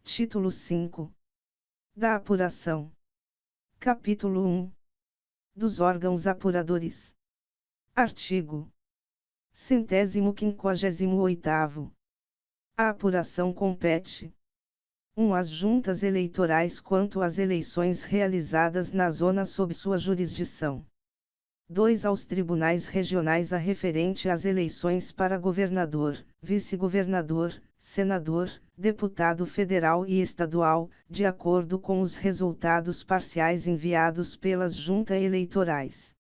Título 5. Da apuração. Capítulo 1. Dos órgãos apuradores. Artigo 158º. A apuração compete 1. Às juntas eleitorais quanto às eleições realizadas na zona sob sua jurisdição. 2. Aos tribunais regionais a referente às eleições para governador, vice-governador, senador, deputado federal e estadual, de acordo com os resultados parciais enviados pelas juntas eleitorais.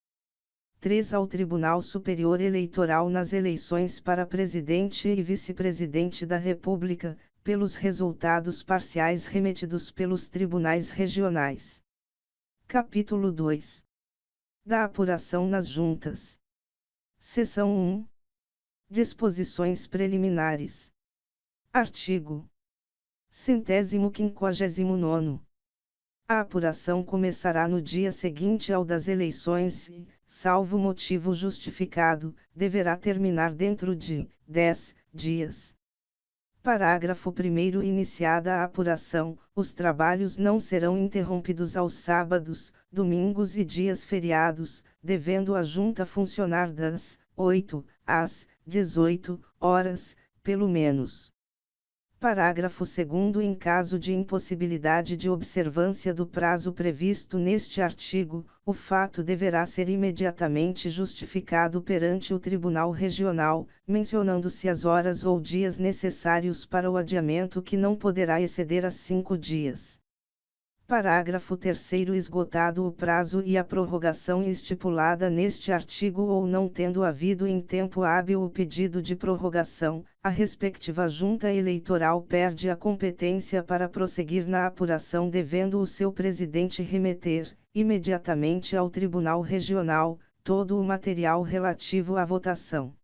3. Ao Tribunal Superior Eleitoral nas eleições para presidente e vice-presidente da República, pelos resultados parciais remetidos pelos tribunais regionais. Capítulo 2. Da apuração nas juntas. Seção 1. Disposições preliminares. Artigo 159º. A apuração começará no dia seguinte ao das eleições e, salvo motivo justificado, deverá terminar dentro de 10 dias. Parágrafo 1º. Iniciada a apuração, os trabalhos não serão interrompidos aos sábados, domingos e dias feriados, devendo a junta funcionar das 8 às 18 horas, pelo menos. Parágrafo 2º. Em caso de impossibilidade de observância do prazo previsto neste artigo, o fato deverá ser imediatamente justificado perante o Tribunal Regional, mencionando-se as horas ou dias necessários para o adiamento que não poderá exceder a 5 dias. Parágrafo 3º. Esgotado o prazo e a prorrogação estipulada neste artigo ou não tendo havido em tempo hábil o pedido de prorrogação, a respectiva junta eleitoral perde a competência para prosseguir na apuração, devendo o seu presidente remeter, imediatamente ao Tribunal Regional, todo o material relativo à votação.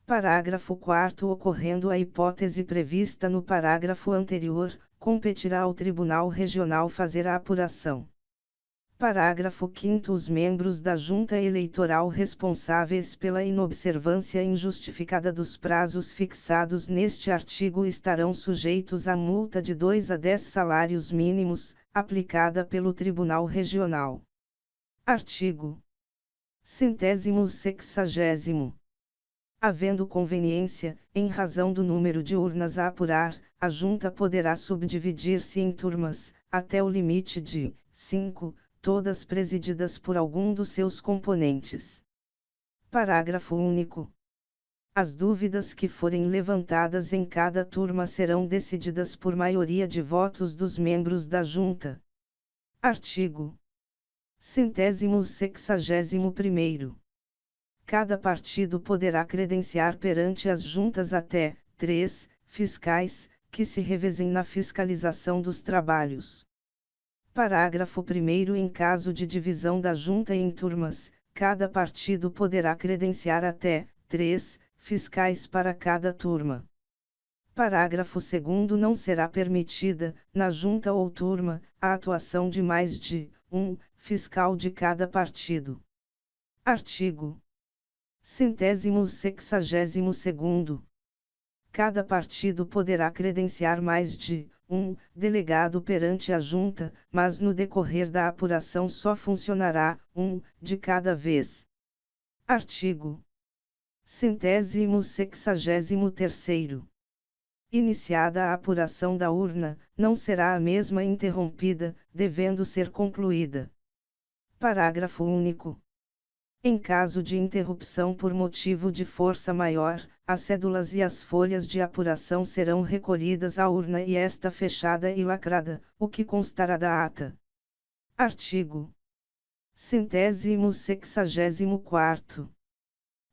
Parágrafo 4º. Ocorrendo a hipótese prevista no parágrafo anterior, competirá ao Tribunal Regional fazer a apuração. Parágrafo 5º. Os membros da Junta Eleitoral responsáveis pela inobservância injustificada dos prazos fixados neste artigo estarão sujeitos a multa de 2 a 10 salários mínimos, aplicada pelo Tribunal Regional. Artigo 160º. Havendo conveniência, em razão do número de urnas a apurar, a junta poderá subdividir-se em turmas, até o limite de 5, todas presididas por algum dos seus componentes. Parágrafo único. As dúvidas que forem levantadas em cada turma serão decididas por maioria de votos dos membros da junta. Artigo 161º. Cada partido poderá credenciar perante as juntas até 3 fiscais, que se revezem na fiscalização dos trabalhos. Parágrafo 1º. Em caso de divisão da junta em turmas, cada partido poderá credenciar até 3 fiscais para cada turma. Parágrafo 2º. Não será permitida, na junta ou turma, a atuação de mais de um fiscal de cada partido. Artigo 162º. Cada partido poderá credenciar mais de um delegado perante a junta, mas no decorrer da apuração só funcionará um de cada vez. Artigo 163º. Iniciada a apuração da urna, não será a mesma interrompida, devendo ser concluída. Parágrafo único. Em caso de interrupção por motivo de força maior, as cédulas e as folhas de apuração serão recolhidas à urna e esta fechada e lacrada, o que constará da ata. Artigo 164º.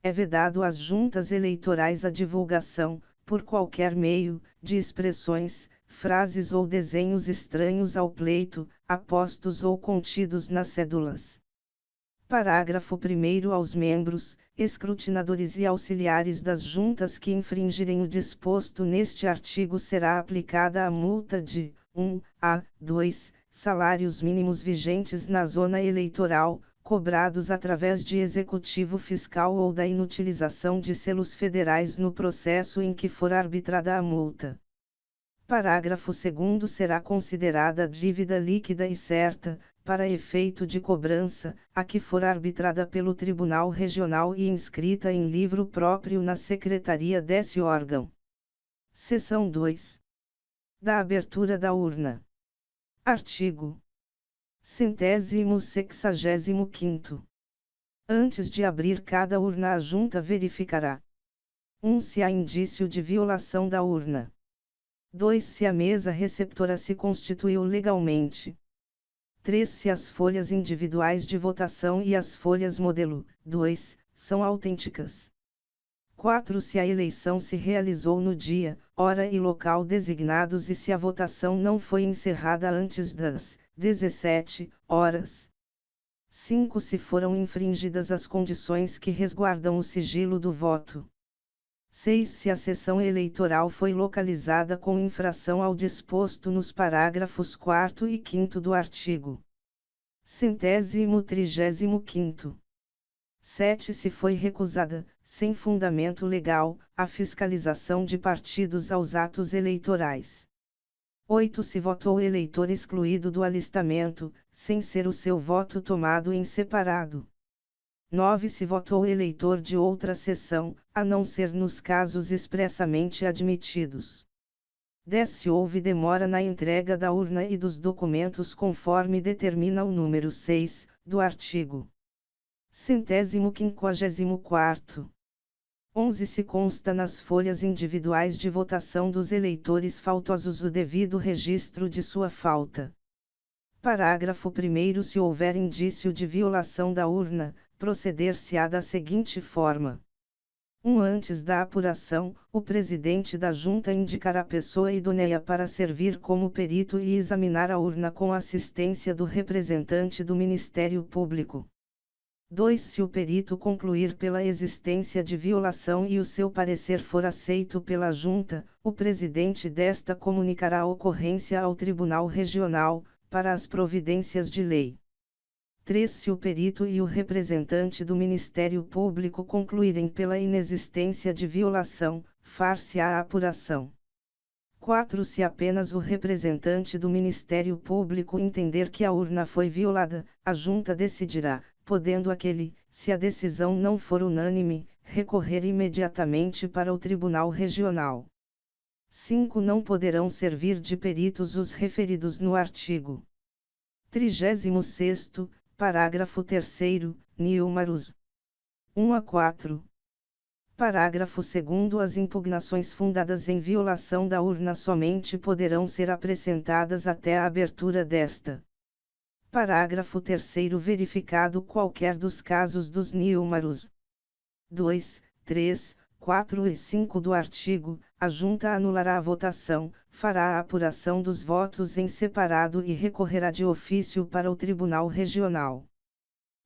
É vedado às juntas eleitorais a divulgação, por qualquer meio, de expressões, frases ou desenhos estranhos ao pleito, apostos ou contidos nas cédulas. Parágrafo 1º. Aos membros, escrutinadores e auxiliares das juntas que infringirem o disposto neste artigo será aplicada a multa de 1 a 2 salários mínimos vigentes na zona eleitoral, cobrados através de executivo fiscal ou da inutilização de selos federais no processo em que for arbitrada a multa. Parágrafo 2º será considerada dívida líquida e certa, para efeito de cobrança, a que for arbitrada pelo Tribunal Regional e inscrita em livro próprio na Secretaria desse órgão. Seção 2. Da abertura da urna. Artigo 165º. Antes de abrir cada urna, a Junta verificará: 1. Se há indício de violação da urna. 2. Se a mesa receptora se constituiu legalmente. 3. Se as folhas individuais de votação e as folhas modelo 2 são autênticas. 4. Se a eleição se realizou no dia, hora e local designados e se a votação não foi encerrada antes das 17 horas. 5. Se foram infringidas as condições que resguardam o sigilo do voto. 6. Se a sessão eleitoral foi localizada com infração ao disposto nos parágrafos 4º e 5º do artigo 135º. 7. Se foi recusada, sem fundamento legal, a fiscalização de partidos aos atos eleitorais. 8. Se votou eleitor excluído do alistamento, sem ser o seu voto tomado em separado. 9. Se votou eleitor de outra seção, a não ser nos casos expressamente admitidos. 10. Se houve demora na entrega da urna e dos documentos conforme determina o número 6, do artigo 154º. 11. Se consta nas folhas individuais de votação dos eleitores faltosos o devido registro de sua falta. Parágrafo 1º. Se houver indício de violação da urna, proceder-se-á da seguinte forma: 1. Antes da apuração, o presidente da Junta indicará pessoa idônea para servir como perito e examinar a urna com assistência do representante do Ministério Público. 2. Se o perito concluir pela existência de violação e o seu parecer for aceito pela Junta, o presidente desta comunicará a ocorrência ao Tribunal Regional, para as providências de lei. 3. Se o perito e o representante do Ministério Público concluírem pela inexistência de violação, far-se-á a apuração. 4. Se apenas o representante do Ministério Público entender que a urna foi violada, a Junta decidirá, podendo aquele, se a decisão não for unânime, recorrer imediatamente para o Tribunal Regional. 5. Não poderão servir de peritos os referidos no artigo 36º, parágrafo 3º, números 1 a 4. Parágrafo 2º. As impugnações fundadas em violação da urna somente poderão ser apresentadas até a abertura desta. Parágrafo 3º. Verificado qualquer dos casos dos números 2, 3, 4 e 5 do artigo, a Junta anulará a votação, fará a apuração dos votos em separado e recorrerá de ofício para o Tribunal Regional.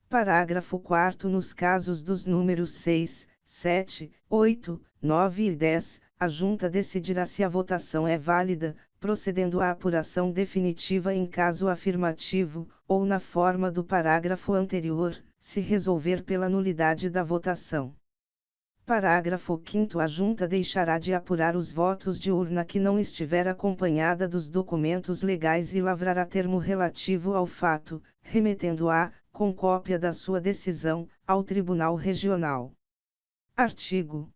Parágrafo 4º. Nos casos dos números 6, 7, 8, 9 e 10, a Junta decidirá se a votação é válida, procedendo à apuração definitiva em caso afirmativo, ou na forma do parágrafo anterior, se resolver pela nulidade da votação. Parágrafo 5º. A Junta deixará de apurar os votos de urna que não estiver acompanhada dos documentos legais e lavrará termo relativo ao fato, remetendo-a, com cópia da sua decisão, ao Tribunal Regional. Artigo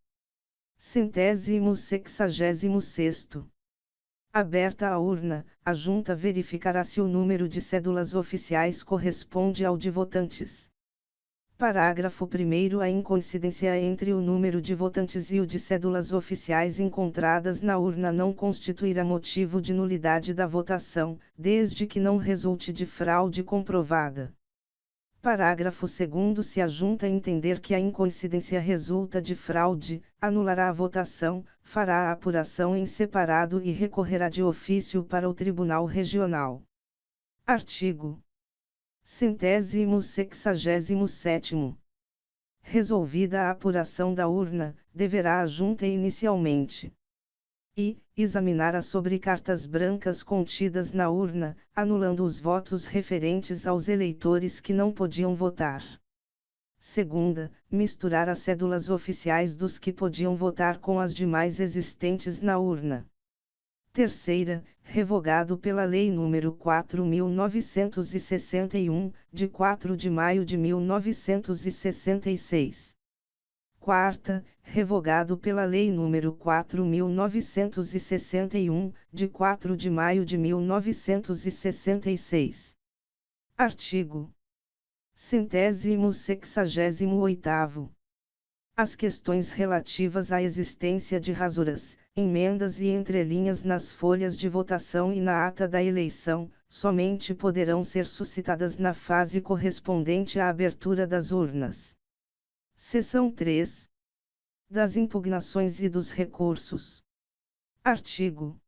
166º. Aberta a urna, a Junta verificará se o número de cédulas oficiais corresponde ao de votantes. Parágrafo 1º. A incoincidência entre o número de votantes e o de cédulas oficiais encontradas na urna não constituirá motivo de nulidade da votação, desde que não resulte de fraude comprovada. Parágrafo 2º. Se a Junta entender que a incoincidência resulta de fraude, anulará a votação, fará a apuração em separado e recorrerá de ofício para o Tribunal Regional. Artigo 167º. Resolvida a apuração da urna, deverá a Junta inicialmente examinar as sobrecartas brancas contidas na urna, anulando os votos referentes aos eleitores que não podiam votar. Segunda, misturar as cédulas oficiais dos que podiam votar com as demais existentes na urna. Terceira, revogado pela Lei nº 4.961, de 4 de maio de 1966. Quarta, revogado pela Lei nº 4.961, de 4 de maio de 1966. Artigo 168º. As questões relativas à existência de rasuras, emendas e entrelinhas nas folhas de votação e na ata da eleição, somente poderão ser suscitadas na fase correspondente à abertura das urnas. Seção 3. Das impugnações e dos recursos. Artigo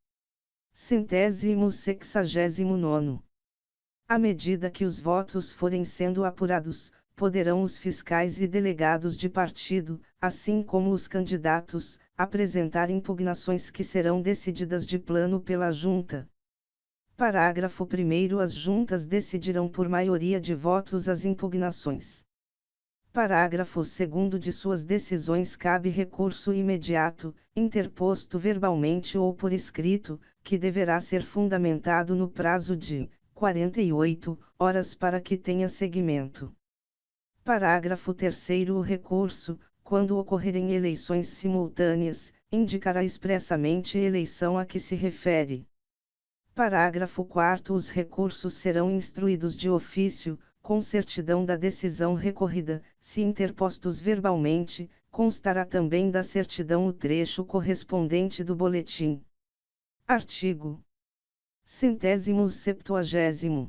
169º. À medida que os votos forem sendo apurados, poderão os fiscais e delegados de partido, assim como os candidatos, apresentar impugnações que serão decididas de plano pela Junta. Parágrafo 1º. As juntas decidirão por maioria de votos as impugnações. Parágrafo 2º. De suas decisões cabe recurso imediato, interposto verbalmente ou por escrito, que deverá ser fundamentado no prazo de 48 horas para que tenha seguimento. Parágrafo 3º. O recurso, quando ocorrerem eleições simultâneas, indicará expressamente a eleição a que se refere. Parágrafo 4º. Os recursos serão instruídos de ofício, com certidão da decisão recorrida, se interpostos verbalmente, constará também da certidão o trecho correspondente do boletim. Artigo 170º.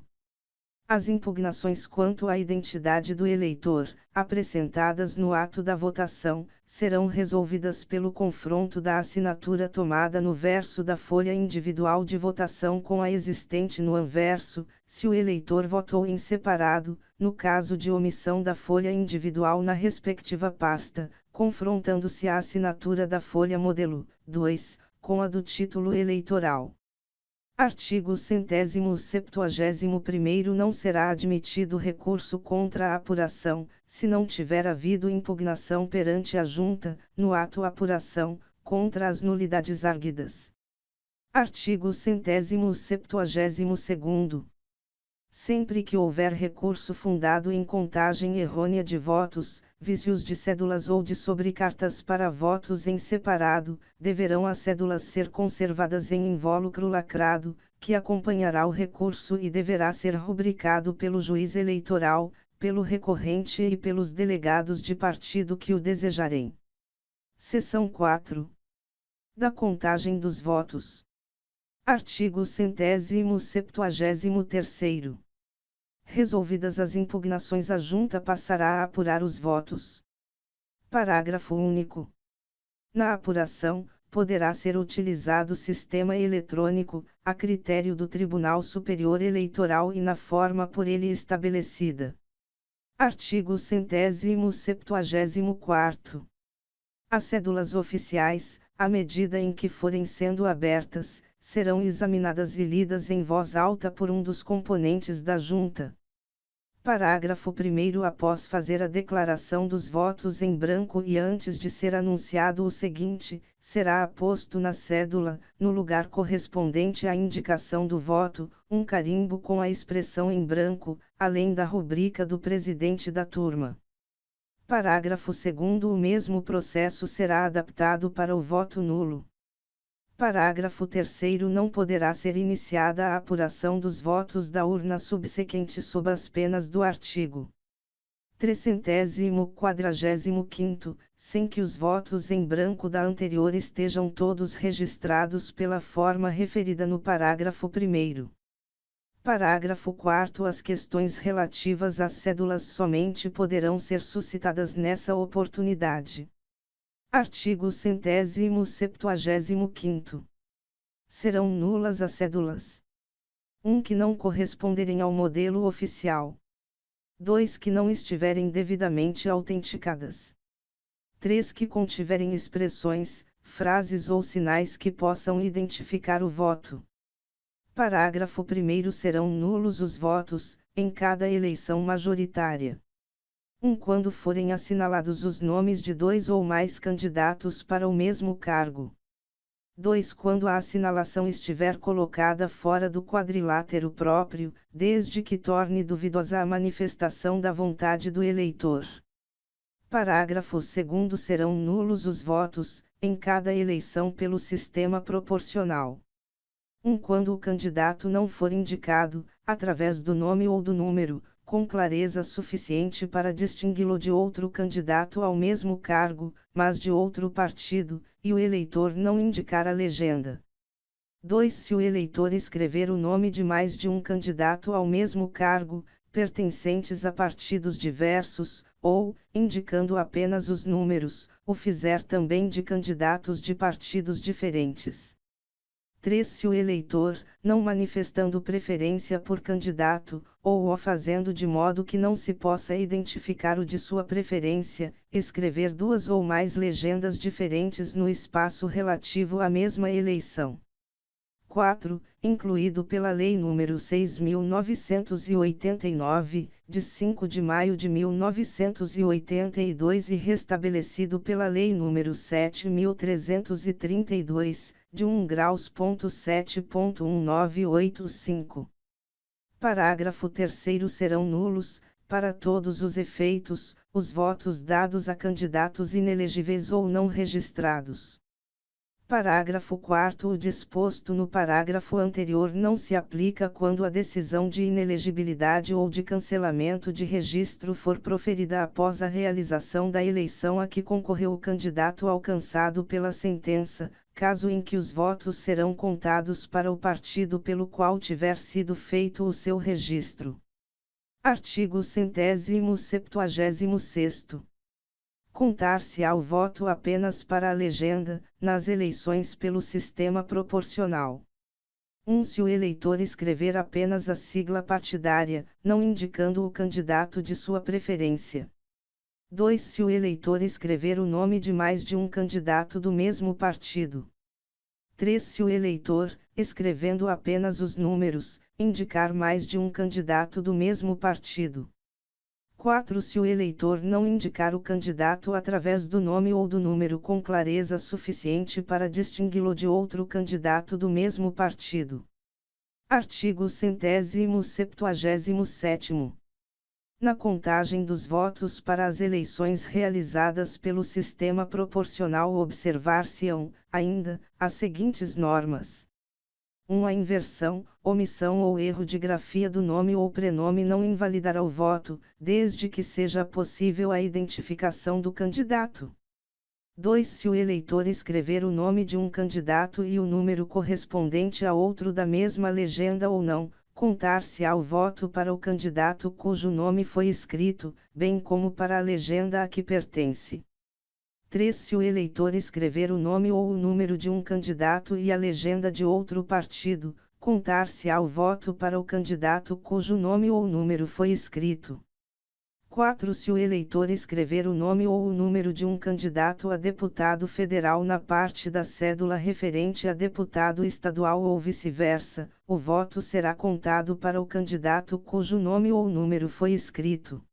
As impugnações quanto à identidade do eleitor, apresentadas no ato da votação, serão resolvidas pelo confronto da assinatura tomada no verso da folha individual de votação com a existente no anverso, se o eleitor votou em separado, no caso de omissão da folha individual na respectiva pasta, confrontando-se a assinatura da folha modelo, 2, com a do título eleitoral. Artigo 171º. Não será admitido recurso contra a apuração, se não tiver havido impugnação perante a Junta, no ato apuração, contra as nulidades arguidas. Artigo 172º. Sempre que houver recurso fundado em contagem errônea de votos, vícios de cédulas ou de sobrecartas para votos em separado, deverão as cédulas ser conservadas em invólucro lacrado, que acompanhará o recurso e deverá ser rubricado pelo juiz eleitoral, pelo recorrente e pelos delegados de partido que o desejarem. Seção 4. Da contagem dos votos. Artigo 173º. Resolvidas as impugnações, a Junta passará a apurar os votos. Parágrafo único. Na apuração, poderá ser utilizado sistema eletrônico, a critério do Tribunal Superior Eleitoral e na forma por ele estabelecida. Artigo 174º. As cédulas oficiais, à medida em que forem sendo abertas, serão examinadas e lidas em voz alta por um dos componentes da Junta. Parágrafo 1º. Após fazer a declaração dos votos em branco e antes de ser anunciado o seguinte, será aposto na cédula, no lugar correspondente à indicação do voto, um carimbo com a expressão em branco, além da rubrica do presidente da turma. Parágrafo 2º. O mesmo processo será adaptado para o voto nulo. Parágrafo 3º. Não poderá ser iniciada a apuração dos votos da urna subsequente sob as penas do artigo 345º, sem que os votos em branco da anterior estejam todos registrados pela forma referida no parágrafo 1º. Parágrafo 4º. As questões relativas às cédulas somente poderão ser suscitadas nessa oportunidade. Artigo 175º. Serão nulas as cédulas: 1. Que não corresponderem ao modelo oficial. 2. Que não estiverem devidamente autenticadas. 3. Que contiverem expressões, frases ou sinais que possam identificar o voto. Parágrafo 1º. Serão nulos os votos, em cada eleição majoritária. 1. Quando forem assinalados os nomes de 2 ou mais candidatos para o mesmo cargo. 2. Quando a assinalação estiver colocada fora do quadrilátero próprio, desde que torne duvidosa a manifestação da vontade do eleitor. Parágrafo 2º. Serão nulos os votos, em cada eleição pelo sistema proporcional. 1. Quando o candidato não for indicado, através do nome ou do número, com clareza suficiente para distingui-lo de outro candidato ao mesmo cargo, mas de outro partido, e o eleitor não indicar a legenda. 2. Se o eleitor escrever o nome de mais de um candidato ao mesmo cargo, pertencentes a partidos diversos, ou, indicando apenas os números, o fizer também de candidatos de partidos diferentes. 3. Se o eleitor, não manifestando preferência por candidato, ou o fazendo de modo que não se possa identificar o de sua preferência, escrever duas ou mais legendas diferentes no espaço relativo à mesma eleição. 4. Incluído pela Lei nº 6.989, de 5 de maio de 1982 e restabelecido pela Lei nº 7.332, de 1°.7.1985. Parágrafo 3º. Serão nulos, para todos os efeitos, os votos dados a candidatos inelegíveis ou não registrados. Parágrafo 4º. O disposto no parágrafo anterior não se aplica quando a decisão de inelegibilidade ou de cancelamento de registro for proferida após a realização da eleição a que concorreu o candidato alcançado pela sentença, caso em que os votos serão contados para o partido pelo qual tiver sido feito o seu registro. Artigo 176º. Contar-se-á o voto apenas para a legenda, nas eleições pelo sistema proporcional. 1. Se o eleitor escrever apenas a sigla partidária, não indicando o candidato de sua preferência. 2. Se o eleitor escrever o nome de mais de um candidato do mesmo partido. 3. Se o eleitor, escrevendo apenas os números, indicar mais de um candidato do mesmo partido. 4. Se o eleitor não indicar o candidato através do nome ou do número com clareza suficiente para distingui-lo de outro candidato do mesmo partido. Artigo 177º. Na contagem dos votos para as eleições realizadas pelo sistema proporcional observar-se-ão, ainda, as seguintes normas. 1. A inversão, omissão ou erro de grafia do nome ou prenome não invalidará o voto, desde que seja possível a identificação do candidato. 2. Se o eleitor escrever o nome de um candidato e o número correspondente a outro da mesma legenda ou não, contar-se-á o voto para o candidato cujo nome foi escrito, bem como para a legenda a que pertence. 3. Se o eleitor escrever o nome ou o número de um candidato e a legenda de outro partido, contar-se-á o voto para o candidato cujo nome ou número foi escrito. 4. Se o eleitor escrever o nome ou o número de um candidato a deputado federal na parte da cédula referente a deputado estadual ou vice-versa, o voto será contado para o candidato cujo nome ou número foi escrito.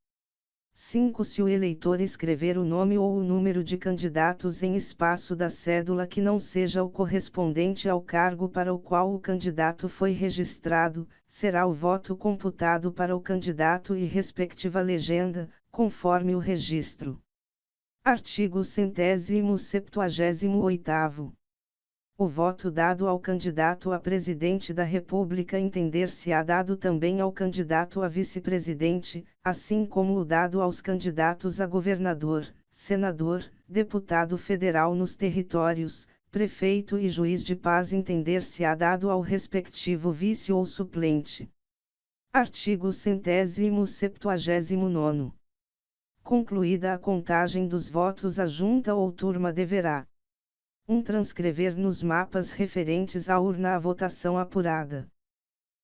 5. Se o eleitor escrever o nome ou o número de candidatos em espaço da cédula que não seja o correspondente ao cargo para o qual o candidato foi registrado, será o voto computado para o candidato e respectiva legenda, conforme o registro. Artigo 178º. O voto dado ao candidato a presidente da República entender-se-á dado também ao candidato a vice-presidente, assim como o dado aos candidatos a governador, senador, deputado federal nos territórios, prefeito e juiz de paz entender-se-á dado ao respectivo vice ou suplente. Artigo 179º. Concluída a contagem dos votos, a junta ou turma deverá: 1. Transcrever nos mapas referentes à urna a votação apurada.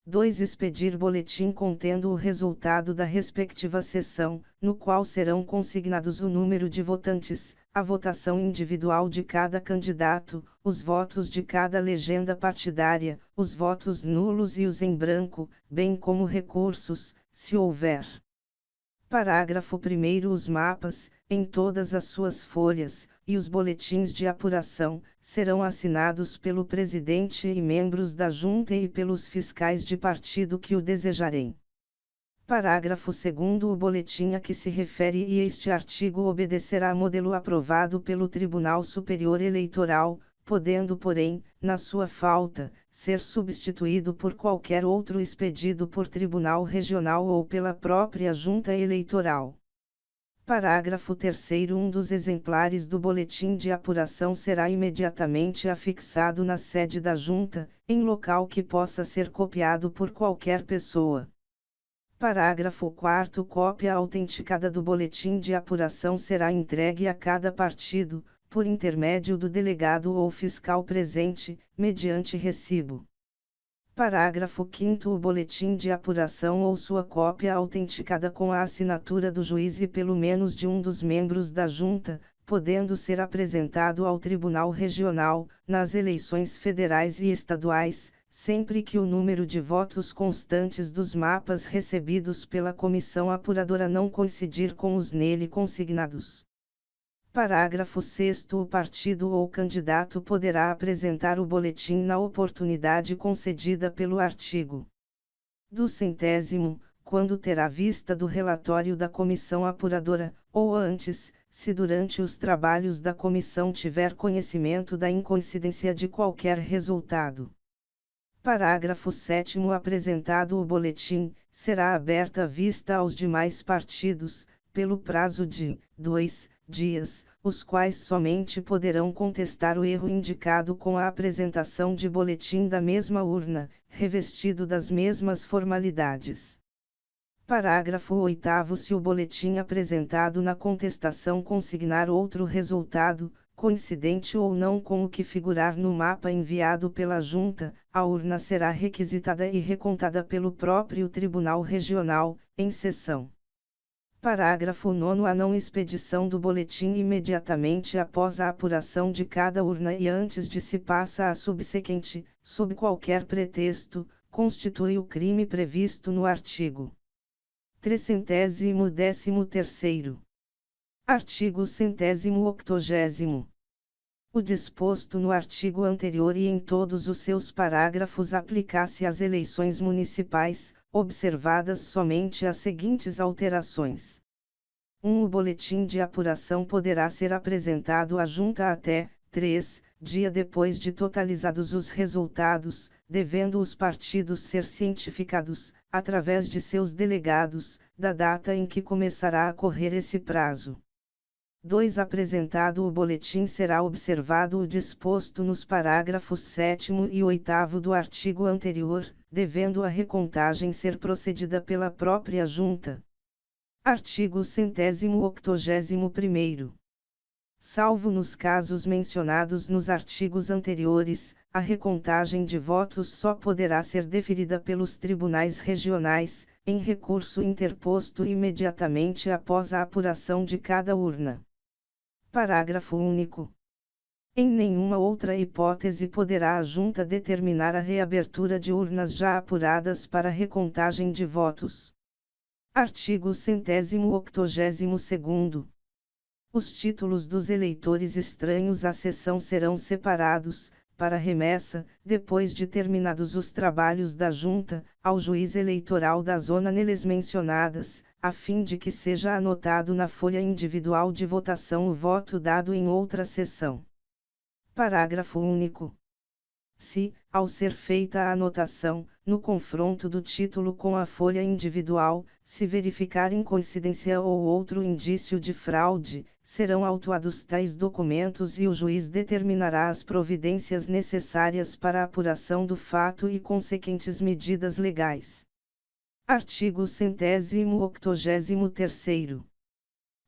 2. Expedir boletim contendo o resultado da respectiva sessão, no qual serão consignados o número de votantes, a votação individual de cada candidato, os votos de cada legenda partidária, os votos nulos e os em branco, bem como recursos, se houver. Parágrafo 1º. Os mapas, em todas as suas folhas, e os boletins de apuração, serão assinados pelo presidente e membros da Junta e pelos fiscais de partido que o desejarem. Parágrafo 2º. O boletim a que se refere este artigo obedecerá a modelo aprovado pelo Tribunal Superior Eleitoral, podendo porém, na sua falta, ser substituído por qualquer outro expedido por tribunal regional ou pela própria Junta Eleitoral. Parágrafo 3º. Um dos exemplares do boletim de apuração será imediatamente afixado na sede da Junta, em local que possa ser copiado por qualquer pessoa. Parágrafo 4º. Cópia autenticada do boletim de apuração será entregue a cada partido, por intermédio do delegado ou fiscal presente, mediante recibo. Parágrafo 5º. O boletim de apuração ou sua cópia autenticada com a assinatura do juiz e pelo menos de um dos membros da Junta, podendo ser apresentado ao Tribunal Regional, nas eleições federais e estaduais, sempre que o número de votos constantes dos mapas recebidos pela comissão apuradora não coincidir com os nele consignados. Parágrafo 6º. O partido ou candidato poderá apresentar o boletim na oportunidade concedida pelo artigo 200º, quando terá vista do relatório da comissão apuradora, ou antes, se durante os trabalhos da comissão tiver conhecimento da incoincidência de qualquer resultado. Parágrafo 7º. Apresentado o boletim, será aberta a vista aos demais partidos, pelo prazo de 2 dias, os quais somente poderão contestar o erro indicado com a apresentação de boletim da mesma urna, revestido das mesmas formalidades. Parágrafo 8º. Se o boletim apresentado na contestação consignar outro resultado, coincidente ou não com o que figurar no mapa enviado pela Junta, a urna será requisitada e recontada pelo próprio Tribunal Regional, em sessão. Parágrafo 9º. A não expedição do boletim imediatamente após a apuração de cada urna e antes de se passa à subsequente, sob qualquer pretexto, constitui o crime previsto no artigo 313º. Artigo 180. O disposto no artigo anterior e em todos os seus parágrafos aplica-se às eleições municipais, observadas somente as seguintes alterações. 1. O boletim de apuração poderá ser apresentado à Junta até 3 dias depois de totalizados os resultados, devendo os partidos ser cientificados, através de seus delegados, da data em que começará a correr esse prazo. 2. Apresentado o boletim será observado o disposto nos parágrafos 7º e 8º do artigo anterior, devendo a recontagem ser procedida pela própria Junta. Artigo 181º. Salvo nos casos mencionados nos artigos anteriores, a recontagem de votos só poderá ser deferida pelos tribunais regionais, em recurso interposto imediatamente após a apuração de cada urna. Parágrafo único. Em nenhuma outra hipótese poderá a Junta determinar a reabertura de urnas já apuradas para recontagem de votos. Artigo 182º. Os títulos dos eleitores estranhos à sessão serão separados, para remessa, depois de terminados os trabalhos da Junta, ao juiz eleitoral da zona neles mencionadas, a fim de que seja anotado na folha individual de votação o voto dado em outra sessão. Parágrafo único. Se, ao ser feita a anotação, no confronto do título com a folha individual, se verificar incoincidência ou outro indício de fraude, serão autuados tais documentos e o juiz determinará as providências necessárias para a apuração do fato e consequentes medidas legais. Artigo 183º.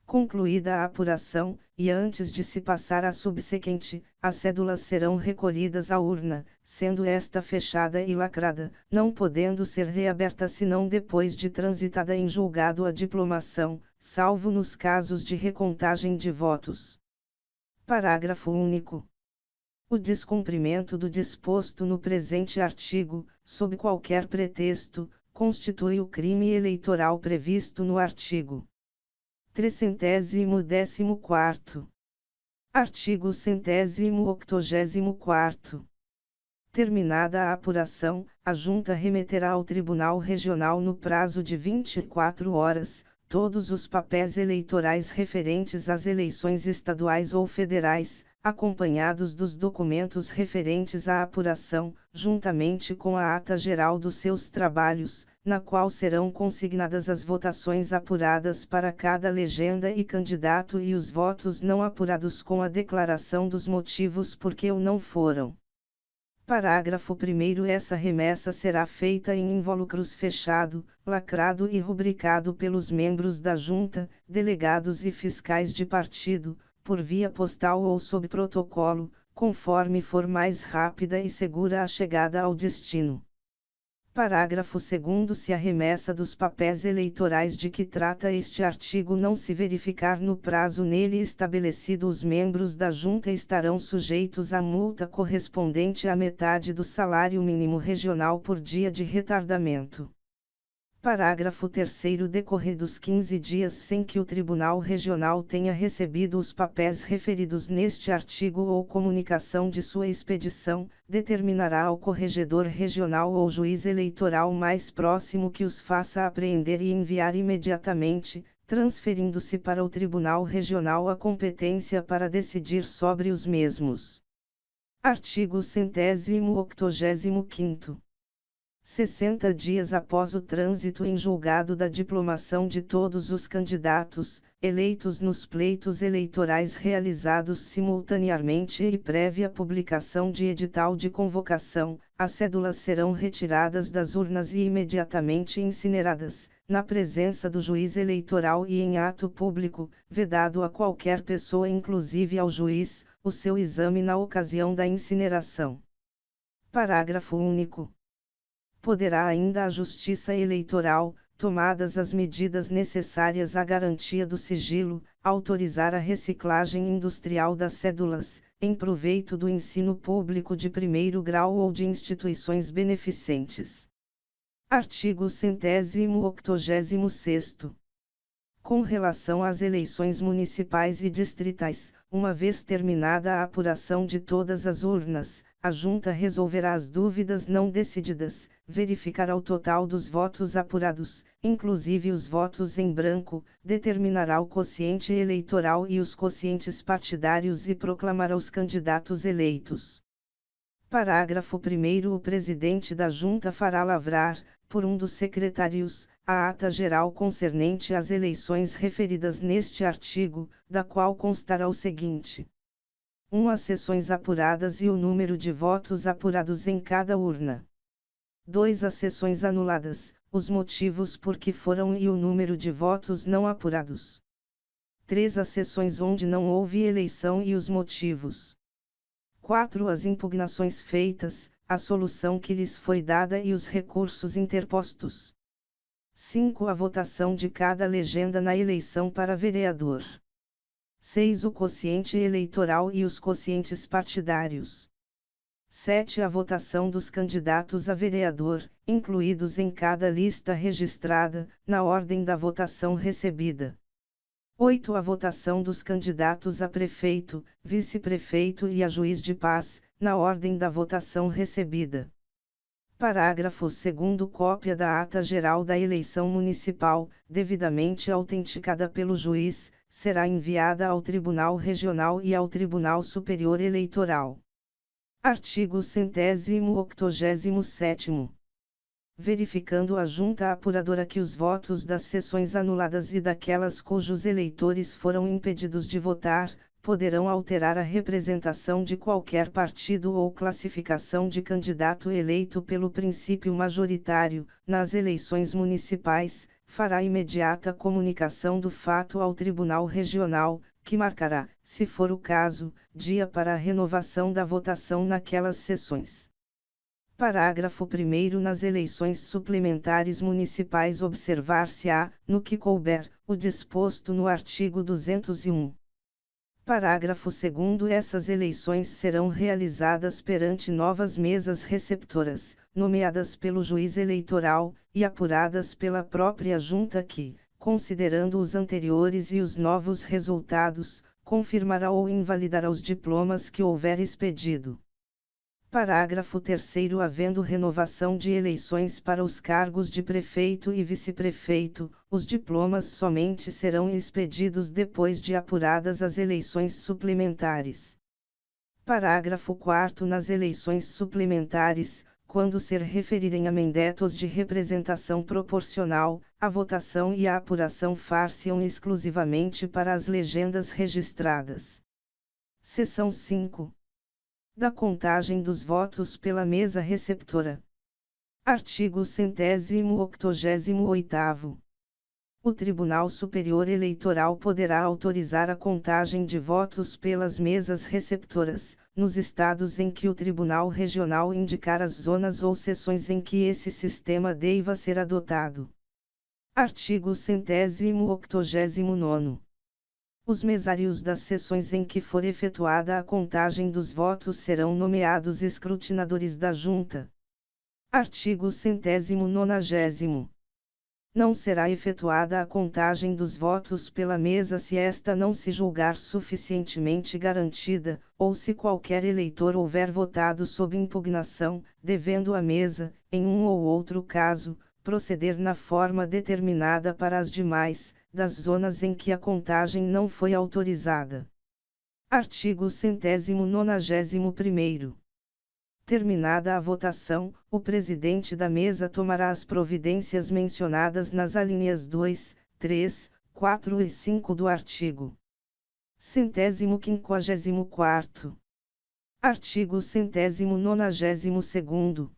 Concluída a apuração, e antes de se passar à subsequente, as cédulas serão recolhidas à urna, sendo esta fechada e lacrada, não podendo ser reaberta senão depois de transitada em julgado a diplomação, salvo nos casos de recontagem de votos. Parágrafo único. O descumprimento do disposto no presente artigo, sob qualquer pretexto, constitui o crime eleitoral previsto no artigo 314º. Artigo 184º. Terminada a apuração, a Junta remeterá ao Tribunal Regional no prazo de 24 horas, todos os papéis eleitorais referentes às eleições estaduais ou federais, acompanhados dos documentos referentes à apuração, juntamente com a ata geral dos seus trabalhos, na qual serão consignadas as votações apuradas para cada legenda e candidato e os votos não apurados com a declaração dos motivos por que o não foram. Parágrafo 1º. Essa remessa será feita em invólucros fechado, lacrado e rubricado pelos membros da Junta, delegados e fiscais de partido, por via postal ou sob protocolo, conforme for mais rápida e segura a chegada ao destino. Parágrafo 2º. Se a remessa dos papéis eleitorais de que trata este artigo não se verificar no prazo nele estabelecido, os membros da Junta estarão sujeitos à multa correspondente à metade do salário mínimo regional por dia de retardamento. Parágrafo 3º. Decorridos 15 dias sem que o Tribunal Regional tenha recebido os papéis referidos neste artigo ou comunicação de sua expedição, determinará ao corregedor regional ou juiz eleitoral mais próximo que os faça apreender e enviar imediatamente, transferindo-se para o Tribunal Regional a competência para decidir sobre os mesmos. Artigo 185º. 60 dias após o trânsito em julgado da diplomação de todos os candidatos, eleitos nos pleitos eleitorais realizados simultaneamente e prévia publicação de edital de convocação, as cédulas serão retiradas das urnas e imediatamente incineradas, na presença do juiz eleitoral e em ato público, vedado a qualquer pessoa, inclusive ao juiz, o seu exame na ocasião da incineração. Parágrafo único. Poderá ainda a Justiça Eleitoral, tomadas as medidas necessárias à garantia do sigilo, autorizar a reciclagem industrial das cédulas, em proveito do ensino público de primeiro grau ou de instituições beneficentes. Artigo 186º. Com relação às eleições municipais e distritais, uma vez terminada a apuração de todas as urnas, a Junta resolverá as dúvidas não decididas, verificará o total dos votos apurados, inclusive os votos em branco, determinará o quociente eleitoral e os quocientes partidários e proclamará os candidatos eleitos. Parágrafo 1º. O presidente da Junta fará lavrar, por um dos secretários, a ata geral concernente às eleições referidas neste artigo, da qual constará o seguinte: 1. As sessões apuradas e o número de votos apurados em cada urna. 2. As sessões anuladas, os motivos por que foram e o número de votos não apurados. 3. As sessões onde não houve eleição e os motivos. 4. As impugnações feitas, a solução que lhes foi dada e os recursos interpostos. 5. A votação de cada legenda na eleição para vereador. 6. O quociente eleitoral e os quocientes partidários. 7. A votação dos candidatos a vereador, incluídos em cada lista registrada, na ordem da votação recebida. 8. A votação dos candidatos a prefeito, vice-prefeito e a juiz de paz, na ordem da votação recebida. Parágrafo 2º. Cópia da ata geral da eleição municipal, devidamente autenticada pelo juiz, será enviada ao Tribunal Regional e ao Tribunal Superior Eleitoral. Artigo 187º. Verificando a Junta Apuradora que os votos das sessões anuladas e daquelas cujos eleitores foram impedidos de votar, poderão alterar a representação de qualquer partido ou classificação de candidato eleito pelo princípio majoritário, nas eleições municipais, fará imediata comunicação do fato ao Tribunal Regional, que marcará, se for o caso, dia para a renovação da votação naquelas sessões. Parágrafo 1º. Nas eleições suplementares municipais observar-se-á, no que couber, o disposto no artigo 201. Parágrafo 2º. Essas eleições serão realizadas perante novas mesas receptoras, nomeadas pelo juiz eleitoral, e apuradas pela própria Junta que, considerando os anteriores e os novos resultados, confirmará ou invalidará os diplomas que houver expedido. Parágrafo 3º. Havendo renovação de eleições para os cargos de prefeito e vice-prefeito, os diplomas somente serão expedidos depois de apuradas as eleições suplementares. Parágrafo 4º. Nas eleições suplementares, quando se referirem a mandatos de representação proporcional, a votação e a apuração far-se-ão exclusivamente para as legendas registradas. Seção 5. Da contagem dos votos pela mesa receptora. Artigo 188º. O Tribunal Superior Eleitoral poderá autorizar a contagem de votos pelas mesas receptoras, nos estados em que o Tribunal Regional indicar as zonas ou seções em que esse sistema deva ser adotado. Artigo 189º. Os mesários das sessões em que for efetuada a contagem dos votos serão nomeados escrutinadores da Junta. Artigo 190º. Não será efetuada a contagem dos votos pela mesa se esta não se julgar suficientemente garantida, ou se qualquer eleitor houver votado sob impugnação, devendo a mesa, em um ou outro caso, proceder na forma determinada para as demais, das zonas em que a contagem não foi autorizada. Artigo 191º. Terminada a votação, o presidente da mesa tomará as providências mencionadas nas alíneas 2, 3, 4 e 5 do artigo 154º. Artigo 192º.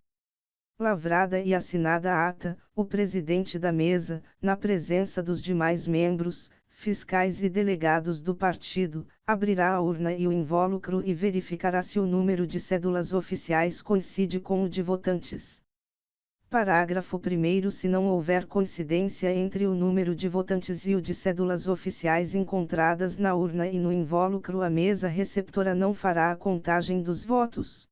Lavrada e assinada a ata, o presidente da mesa, na presença dos demais membros, fiscais e delegados do partido, abrirá a urna e o invólucro e verificará se o número de cédulas oficiais coincide com o de votantes. Parágrafo 1º. Se não houver coincidência entre o número de votantes e o de cédulas oficiais encontradas na urna e no invólucro, a mesa receptora não fará a contagem dos votos.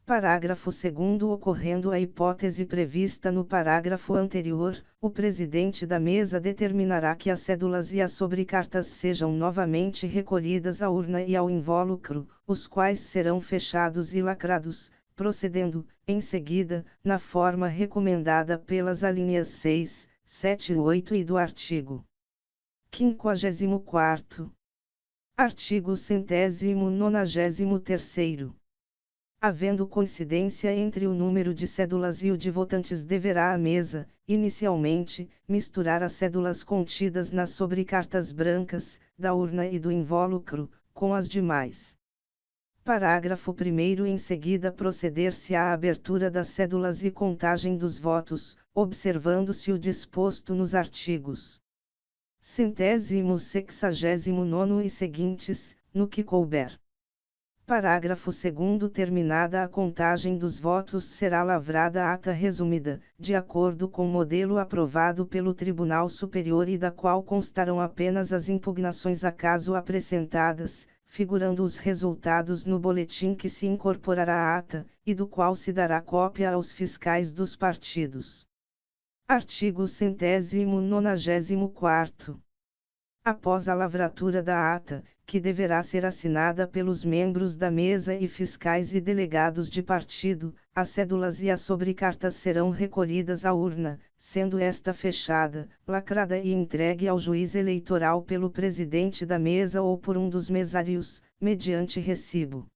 Parágrafo 2º. Ocorrendo a hipótese prevista no parágrafo anterior, o presidente da mesa determinará que as cédulas e as sobrecartas sejam novamente recolhidas à urna e ao invólucro, os quais serão fechados e lacrados, procedendo, em seguida, na forma recomendada pelas alíneas 6, 7 e 8 e do artigo 54º. Artigo 193º. Havendo coincidência entre o número de cédulas e o de votantes, deverá a mesa, inicialmente, misturar as cédulas contidas nas sobrecartas brancas, da urna e do invólucro, com as demais. Parágrafo 1º. Em seguida proceder-se à abertura das cédulas e contagem dos votos, observando-se o disposto nos artigos 169º e seguintes, no que couber. Parágrafo 2º. Terminada a contagem dos votos, será lavrada a ata resumida, de acordo com o modelo aprovado pelo Tribunal Superior e da qual constarão apenas as impugnações acaso apresentadas, figurando os resultados no boletim que se incorporará à ata, e do qual se dará cópia aos fiscais dos partidos. Artigo 194º. Após a lavratura da ata, que deverá ser assinada pelos membros da mesa e fiscais e delegados de partido, as cédulas e as sobrecartas serão recolhidas à urna, sendo esta fechada, lacrada e entregue ao juiz eleitoral pelo presidente da mesa ou por um dos mesários, mediante recibo.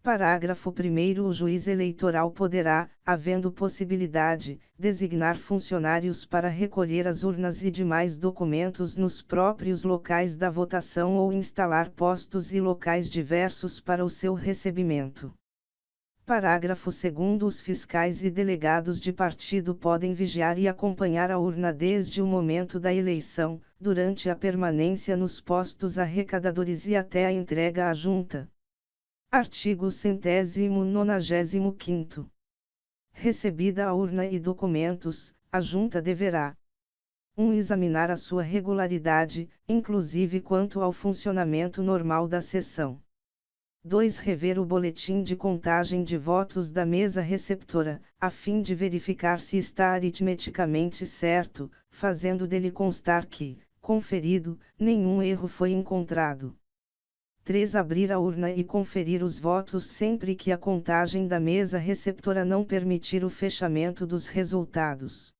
Parágrafo 1º. O juiz eleitoral poderá, havendo possibilidade, designar funcionários para recolher as urnas e demais documentos nos próprios locais da votação ou instalar postos e locais diversos para o seu recebimento. Parágrafo 2º. Os fiscais e delegados de partido podem vigiar e acompanhar a urna desde o momento da eleição, durante a permanência nos postos arrecadadores e até a entrega à Junta. Artigo 195º. Recebida a urna e documentos, a Junta deverá 1. Examinar a sua regularidade, inclusive quanto ao funcionamento normal da sessão. 2. Rever o boletim de contagem de votos da mesa receptora, a fim de verificar se está aritmeticamente certo, fazendo dele constar que, conferido, nenhum erro foi encontrado. 3. Abrir a urna e conferir os votos sempre que a contagem da mesa receptora não permitir o fechamento dos resultados.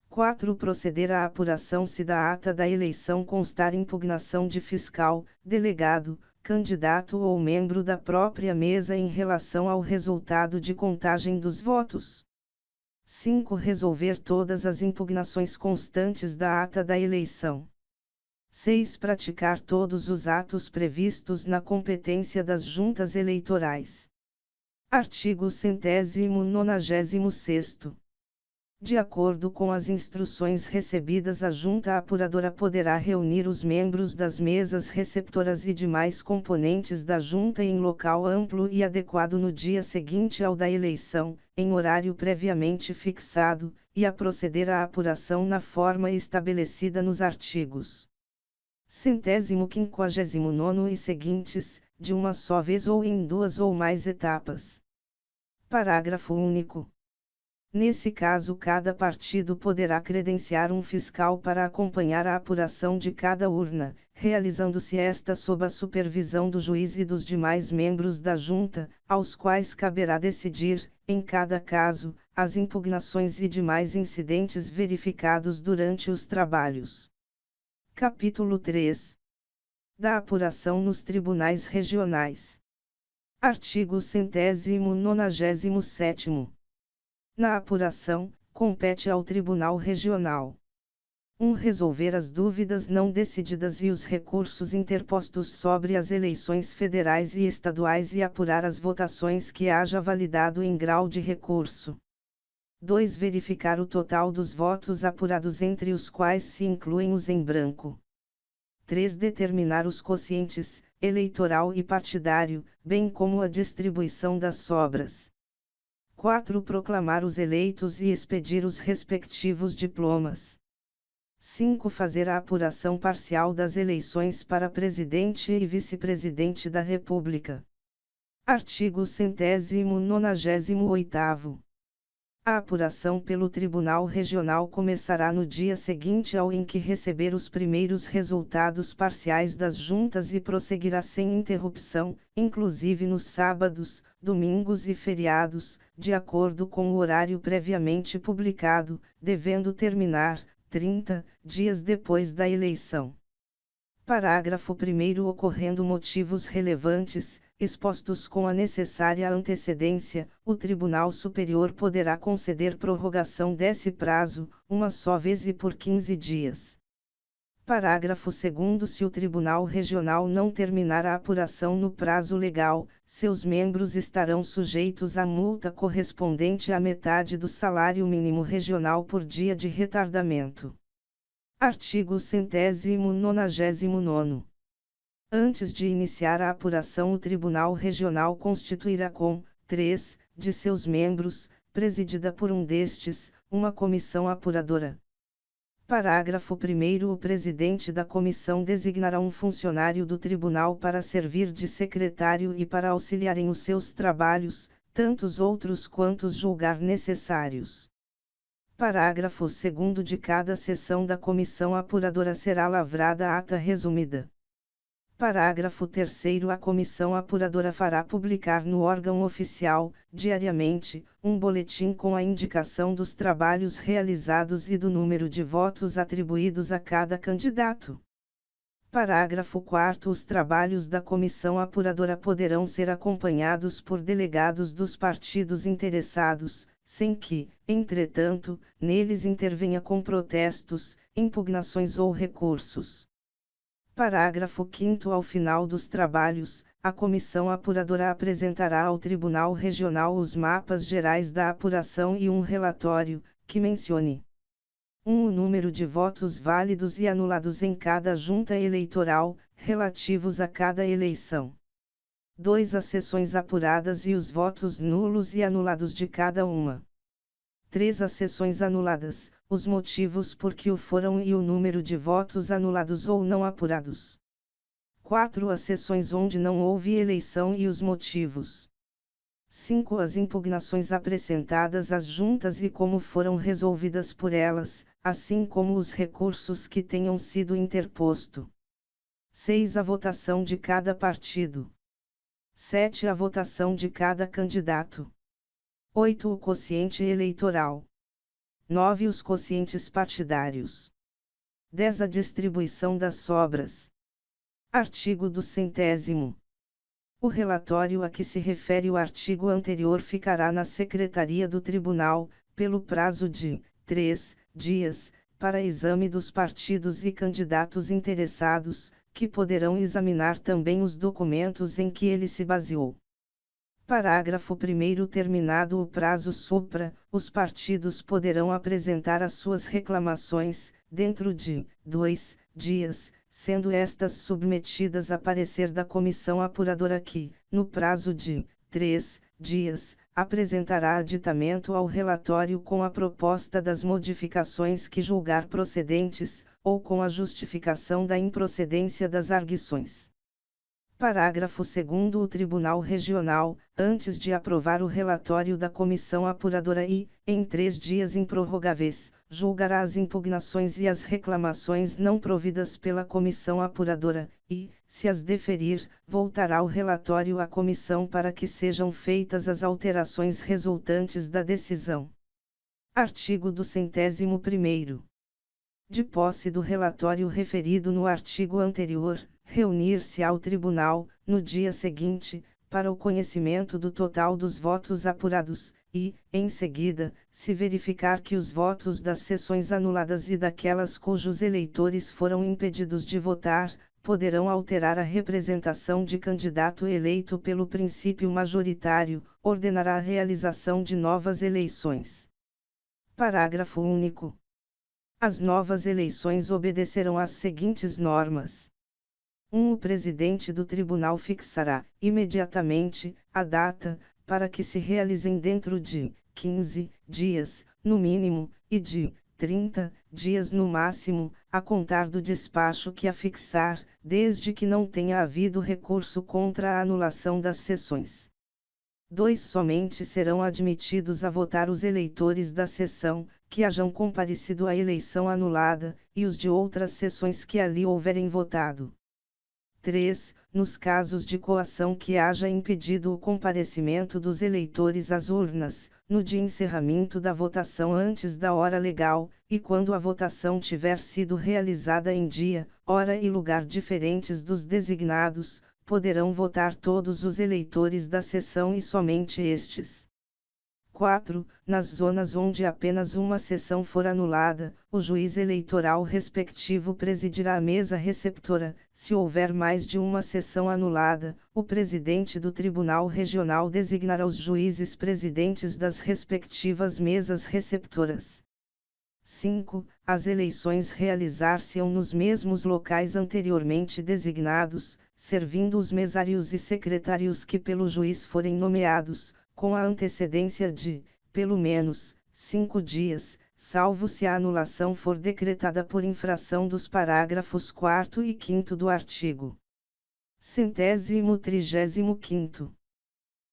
4. Proceder à apuração se da ata da eleição constar impugnação de fiscal, delegado, candidato ou membro da própria mesa em relação ao resultado de contagem dos votos. 5. Resolver todas as impugnações constantes da ata da eleição. 6. Praticar todos os atos previstos na competência das juntas eleitorais. Artigo 196º. De acordo com as instruções recebidas, a junta apuradora poderá reunir os membros das mesas receptoras e demais componentes da junta em local amplo e adequado no dia seguinte ao da eleição, em horário previamente fixado, e a proceder à apuração na forma estabelecida nos artigos 159º e seguintes, de uma só vez ou em duas ou mais etapas. Parágrafo único. Nesse caso, cada partido poderá credenciar um fiscal para acompanhar a apuração de cada urna, realizando-se esta sob a supervisão do juiz e dos demais membros da junta, aos quais caberá decidir, em cada caso, as impugnações e demais incidentes verificados durante os trabalhos. Capítulo 3. Da apuração nos tribunais regionais. Artigo 197º. Na apuração, compete ao Tribunal Regional 1. Resolver as dúvidas não decididas e os recursos interpostos sobre as eleições federais e estaduais e apurar as votações que haja validado em grau de recurso. 2. Verificar o total dos votos apurados, entre os quais se incluem os em branco. 3. Determinar os quocientes, eleitoral e partidário, bem como a distribuição das sobras. 4. Proclamar os eleitos e expedir os respectivos diplomas. 5. Fazer a apuração parcial das eleições para presidente e vice-presidente da República. Artigo 198º. A apuração pelo Tribunal Regional começará no dia seguinte ao em que receber os primeiros resultados parciais das juntas e prosseguirá sem interrupção, inclusive nos sábados, domingos e feriados, de acordo com o horário previamente publicado, devendo terminar 30 dias depois da eleição. Parágrafo 1º. Ocorrendo motivos relevantes, expostos com a necessária antecedência, o Tribunal Superior poderá conceder prorrogação desse prazo, uma só vez e por 15 dias. Parágrafo 2º. Se o Tribunal Regional não terminar a apuração no prazo legal, seus membros estarão sujeitos à multa correspondente à metade do salário mínimo regional por dia de retardamento. Artigo 199º. Antes de iniciar a apuração, o Tribunal Regional constituirá com 3 de seus membros, presidida por um destes, uma comissão apuradora. Parágrafo 1º. O presidente da comissão designará um funcionário do tribunal para servir de secretário e para auxiliar em os seus trabalhos, tantos outros quantos julgar necessários. Parágrafo 2º. De cada sessão da comissão apuradora será lavrada a ata resumida. Parágrafo 3º. A comissão apuradora fará publicar no órgão oficial, diariamente, um boletim com a indicação dos trabalhos realizados e do número de votos atribuídos a cada candidato. Parágrafo 4º. Os trabalhos da comissão apuradora poderão ser acompanhados por delegados dos partidos interessados, sem que, entretanto, neles intervenha com protestos, impugnações ou recursos. Parágrafo 5º. Ao final dos trabalhos, a comissão apuradora apresentará ao Tribunal Regional os mapas gerais da apuração e um relatório, que mencione 1. O número de votos válidos e anulados em cada junta eleitoral, relativos a cada eleição. 2. As sessões apuradas e os votos nulos e anulados de cada uma. 3. As sessões anuladas, os motivos por que o foram e o número de votos anulados ou não apurados. 4. As sessões onde não houve eleição e os motivos. 5. As impugnações apresentadas às juntas e como foram resolvidas por elas, assim como os recursos que tenham sido interposto. 6. A votação de cada partido. 7. A votação de cada candidato. 8. O quociente eleitoral. 9. Os quocientes partidários. 10. A distribuição das sobras. Artigo 200º. O relatório a que se refere o artigo anterior ficará na Secretaria do Tribunal, pelo prazo de 3 dias, para exame dos partidos e candidatos interessados, que poderão examinar também os documentos em que ele se baseou. Parágrafo 1º. Terminado o prazo supra, os partidos poderão apresentar as suas reclamações, dentro de 2 dias, sendo estas submetidas a parecer da comissão apuradora que, no prazo de 3 dias, apresentará aditamento ao relatório com a proposta das modificações que julgar procedentes, ou com a justificação da improcedência das arguições. Parágrafo 2º. O Tribunal Regional, antes de aprovar o relatório da comissão apuradora e, em 3 dias improrrogáveis, julgará as impugnações e as reclamações não providas pela comissão apuradora, e, se as deferir, voltará o relatório à comissão para que sejam feitas as alterações resultantes da decisão. Artigo 201º. De posse do relatório referido no artigo anterior, reunir-se-á o tribunal, no dia seguinte, para o conhecimento do total dos votos apurados, e, em seguida, se verificar que os votos das sessões anuladas e daquelas cujos eleitores foram impedidos de votar, poderão alterar a representação de candidato eleito pelo princípio majoritário, ordenará a realização de novas eleições. Parágrafo único. As novas eleições obedecerão às seguintes normas. 1. O presidente do tribunal fixará, imediatamente, a data, para que se realizem dentro de 15 dias, no mínimo, e de 30 dias no máximo, a contar do despacho que a fixar, desde que não tenha havido recurso contra a anulação das sessões. 2. Somente serão admitidos a votar os eleitores da sessão, que hajam comparecido à eleição anulada, e os de outras sessões que ali houverem votado. 3. Nos casos de coação que haja impedido o comparecimento dos eleitores às urnas, no de encerramento da votação antes da hora legal, e quando a votação tiver sido realizada em dia, hora e lugar diferentes dos designados, poderão votar todos os eleitores da sessão e somente estes. 4. Nas zonas onde apenas uma sessão for anulada, o juiz eleitoral respectivo presidirá a mesa receptora. Se houver mais de uma sessão anulada, o presidente do Tribunal Regional designará os juízes presidentes das respectivas mesas receptoras. 5. As eleições realizar-se-ão nos mesmos locais anteriormente designados, servindo os mesários e secretários que pelo juiz forem nomeados, com a antecedência de, pelo menos, 5 dias, salvo se a anulação for decretada por infração dos parágrafos 4º e 5º do artigo 135º.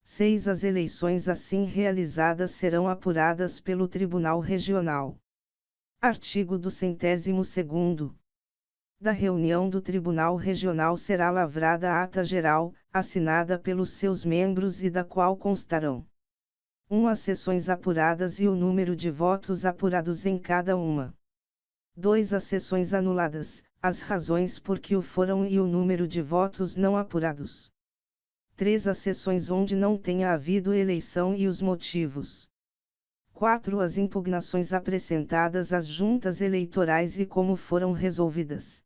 6. As eleições assim realizadas serão apuradas pelo Tribunal Regional. Artigo 202º. Da reunião do Tribunal Regional será lavrada a ata geral, assinada pelos seus membros e da qual constarão 1. As sessões apuradas e o número de votos apurados em cada uma. 2. As sessões anuladas, as razões por que o foram e o número de votos não apurados. 3. As sessões onde não tenha havido eleição e os motivos. 4. As impugnações apresentadas às juntas eleitorais e como foram resolvidas.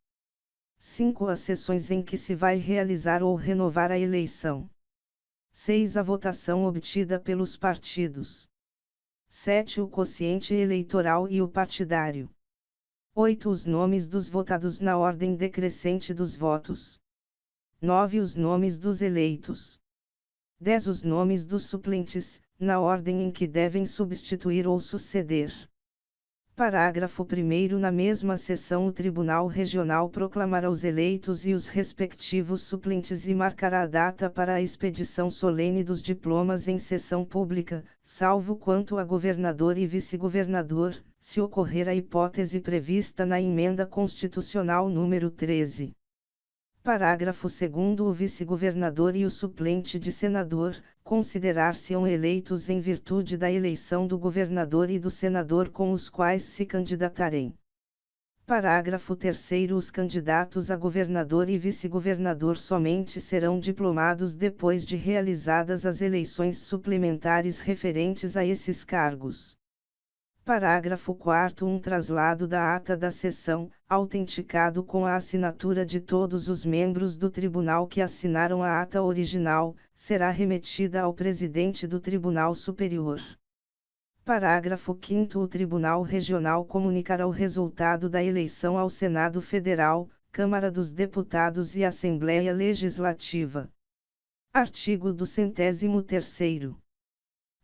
5. As sessões em que se vai realizar ou renovar a eleição. 6. A votação obtida pelos partidos. 7. O quociente eleitoral e o partidário. 8. Os nomes dos votados na ordem decrescente dos votos. 9. Os nomes dos eleitos. 10. Os nomes dos suplentes, na ordem em que devem substituir ou suceder. Parágrafo 1º. Na mesma sessão o Tribunal Regional proclamará os eleitos e os respectivos suplentes e marcará a data para a expedição solene dos diplomas em sessão pública, salvo quanto a governador e vice-governador, se ocorrer a hipótese prevista na Emenda Constitucional nº 13. Parágrafo 2º. O vice-governador e o suplente de senador, considerar-se-ão eleitos em virtude da eleição do governador e do senador com os quais se candidatarem. Parágrafo 3º. Os candidatos a governador e vice-governador somente serão diplomados depois de realizadas as eleições suplementares referentes a esses cargos. Parágrafo 4º. Um traslado da ata da sessão, autenticado com a assinatura de todos os membros do tribunal que assinaram a ata original, será remetida ao presidente do Tribunal Superior. Parágrafo 5º. O Tribunal Regional comunicará o resultado da eleição ao Senado Federal, Câmara dos Deputados e Assembleia Legislativa. Artigo 203º.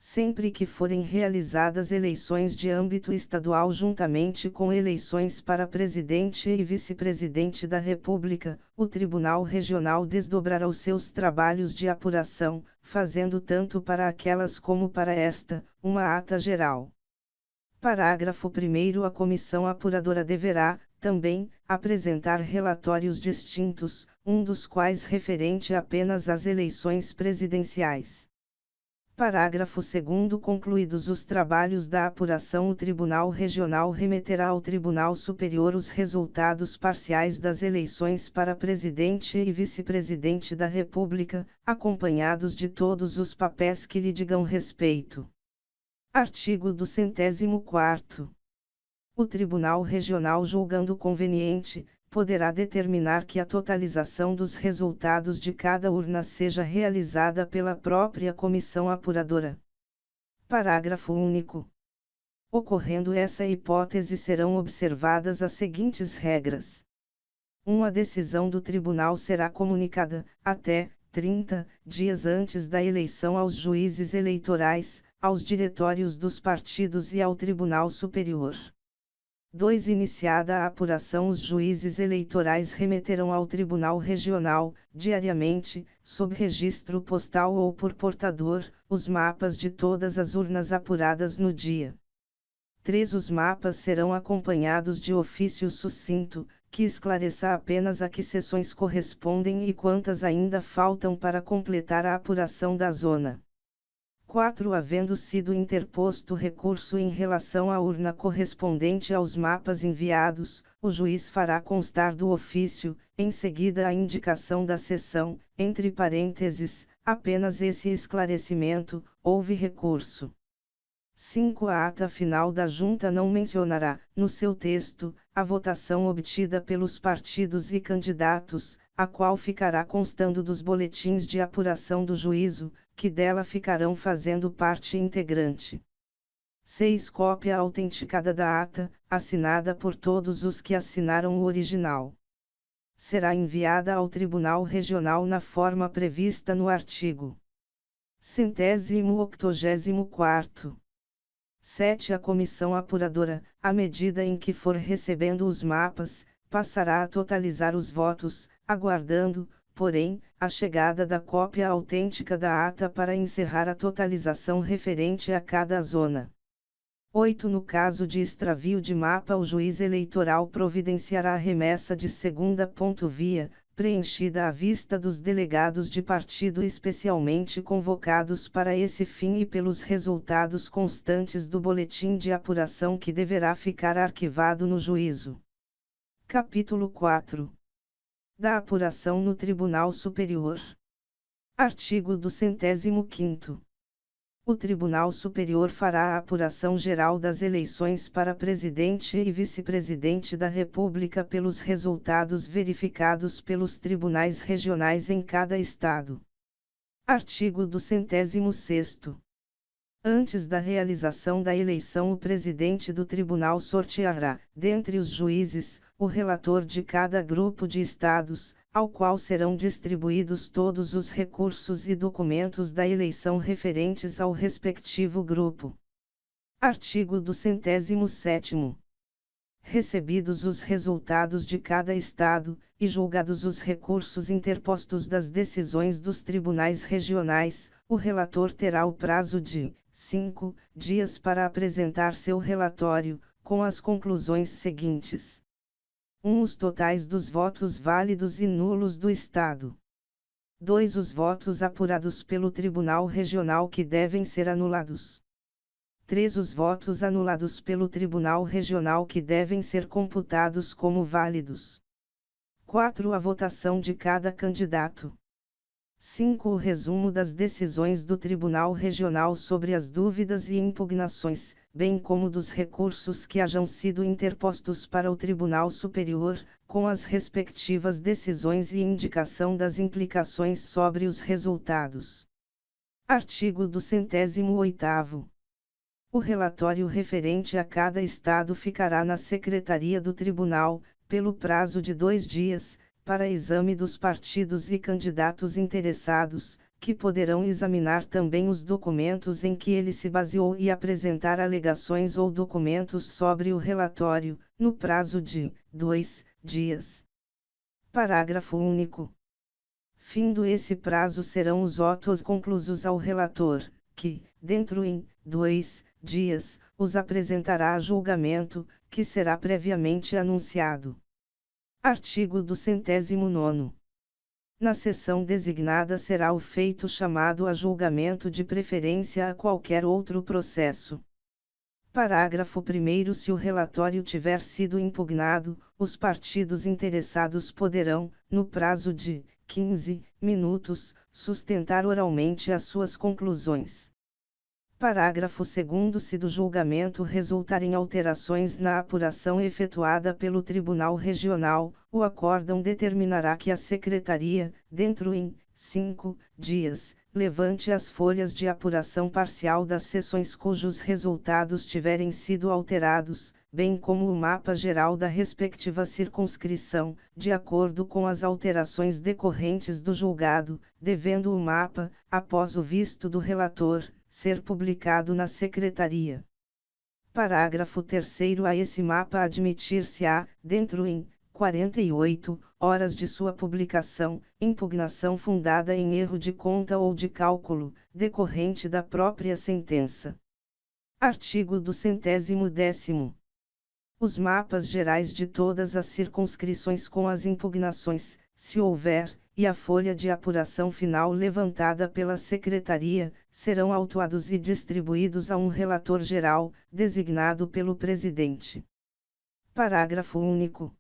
Sempre que forem realizadas eleições de âmbito estadual juntamente com eleições para presidente e vice-presidente da República, o Tribunal Regional desdobrará os seus trabalhos de apuração, fazendo tanto para aquelas como para esta, uma ata geral. Parágrafo 1º. A comissão apuradora deverá, também, apresentar relatórios distintos, um dos quais referente apenas às eleições presidenciais. Parágrafo 2º. Concluídos os trabalhos da apuração, o Tribunal Regional remeterá ao Tribunal Superior os resultados parciais das eleições para presidente e vice-presidente da República, acompanhados de todos os papéis que lhe digam respeito. Artigo 204º. O Tribunal Regional, julgando conveniente, poderá determinar que a totalização dos resultados de cada urna seja realizada pela própria comissão apuradora. Parágrafo único. Ocorrendo essa hipótese, serão observadas as seguintes regras. 1. A decisão do tribunal será comunicada, até 30 dias antes da eleição, aos juízes eleitorais, aos diretórios dos partidos e ao Tribunal Superior. 2. Iniciada a apuração, os juízes eleitorais remeterão ao Tribunal Regional, diariamente, sob registro postal ou por portador, os mapas de todas as urnas apuradas no dia. 3. Os mapas serão acompanhados de ofício sucinto, que esclareça apenas a que seções correspondem e quantas ainda faltam para completar a apuração da zona. 4. Havendo sido interposto recurso em relação à urna correspondente aos mapas enviados, o juiz fará constar do ofício, em seguida a indicação da seção, entre parênteses, apenas esse esclarecimento: houve recurso. 5. A ata final da junta não mencionará, no seu texto, a votação obtida pelos partidos e candidatos, a qual ficará constando dos boletins de apuração do juízo, que dela ficarão fazendo parte integrante. 6. Cópia autenticada da ata, assinada por todos os que assinaram o original. Será enviada ao Tribunal Regional na forma prevista no artigo 184º. 7. A comissão apuradora, à medida em que for recebendo os mapas, passará a totalizar os votos, aguardando, porém, a chegada da cópia autêntica da ata para encerrar a totalização referente a cada zona. 8. No caso de extravio de mapa, o juiz eleitoral providenciará a remessa de segunda via, preenchida à vista dos delegados de partido especialmente convocados para esse fim e pelos resultados constantes do boletim de apuração, que deverá ficar arquivado no juízo. Capítulo 4. Da apuração no Tribunal Superior. Artigo 205º. O Tribunal Superior fará a apuração geral das eleições para presidente e vice-presidente da República pelos resultados verificados pelos tribunais regionais em cada estado. Artigo 206º. Antes da realização da eleição, o presidente do tribunal sorteará, dentre os juízes, o relator de cada grupo de estados, ao qual serão distribuídos todos os recursos e documentos da eleição referentes ao respectivo grupo. Artigo 207º. Recebidos os resultados de cada estado, e julgados os recursos interpostos das decisões dos tribunais regionais, o relator terá o prazo de 5 dias para apresentar seu relatório, com as conclusões seguintes. 1. Os totais dos votos válidos e nulos do Estado. 2. Os votos apurados pelo Tribunal Regional que devem ser anulados. 3. Os votos anulados pelo Tribunal Regional que devem ser computados como válidos. 4. A votação de cada candidato. 5. O resumo das decisões do Tribunal Regional sobre as dúvidas e impugnações, bem como dos recursos que hajam sido interpostos para o Tribunal Superior, com as respectivas decisões e indicação das implicações sobre os resultados. Artigo 208º. O relatório referente a cada Estado ficará na Secretaria do Tribunal, pelo prazo de 2 dias, para exame dos partidos e candidatos interessados, que poderão examinar também os documentos em que ele se baseou e apresentar alegações ou documentos sobre o relatório, no prazo de 2 dias. Parágrafo único. Findo esse prazo serão os autos conclusos ao relator, que, dentro em 2 dias, os apresentará a julgamento, que será previamente anunciado. Artigo 209. Na sessão designada será o feito chamado a julgamento de preferência a qualquer outro processo. Parágrafo 1º. Se o relatório tiver sido impugnado, os partidos interessados poderão, no prazo de 15 minutos, sustentar oralmente as suas conclusões. Parágrafo 2º. Se do julgamento resultarem alterações na apuração efetuada pelo Tribunal Regional, o acórdão determinará que a Secretaria, dentro em 5 dias, levante as folhas de apuração parcial das sessões cujos resultados tiverem sido alterados, bem como o mapa geral da respectiva circunscrição, de acordo com as alterações decorrentes do julgado, devendo o mapa, após o visto do relator, ser publicado na Secretaria. Parágrafo 3º. A esse mapa admitir-se-á, dentro em 48 horas de sua publicação, impugnação fundada em erro de conta ou de cálculo, decorrente da própria sentença. Artigo 210º. Os mapas gerais de todas as circunscrições com as impugnações, se houver, e a folha de apuração final levantada pela Secretaria, serão autuados e distribuídos a um relator geral, designado pelo Presidente. Parágrafo único.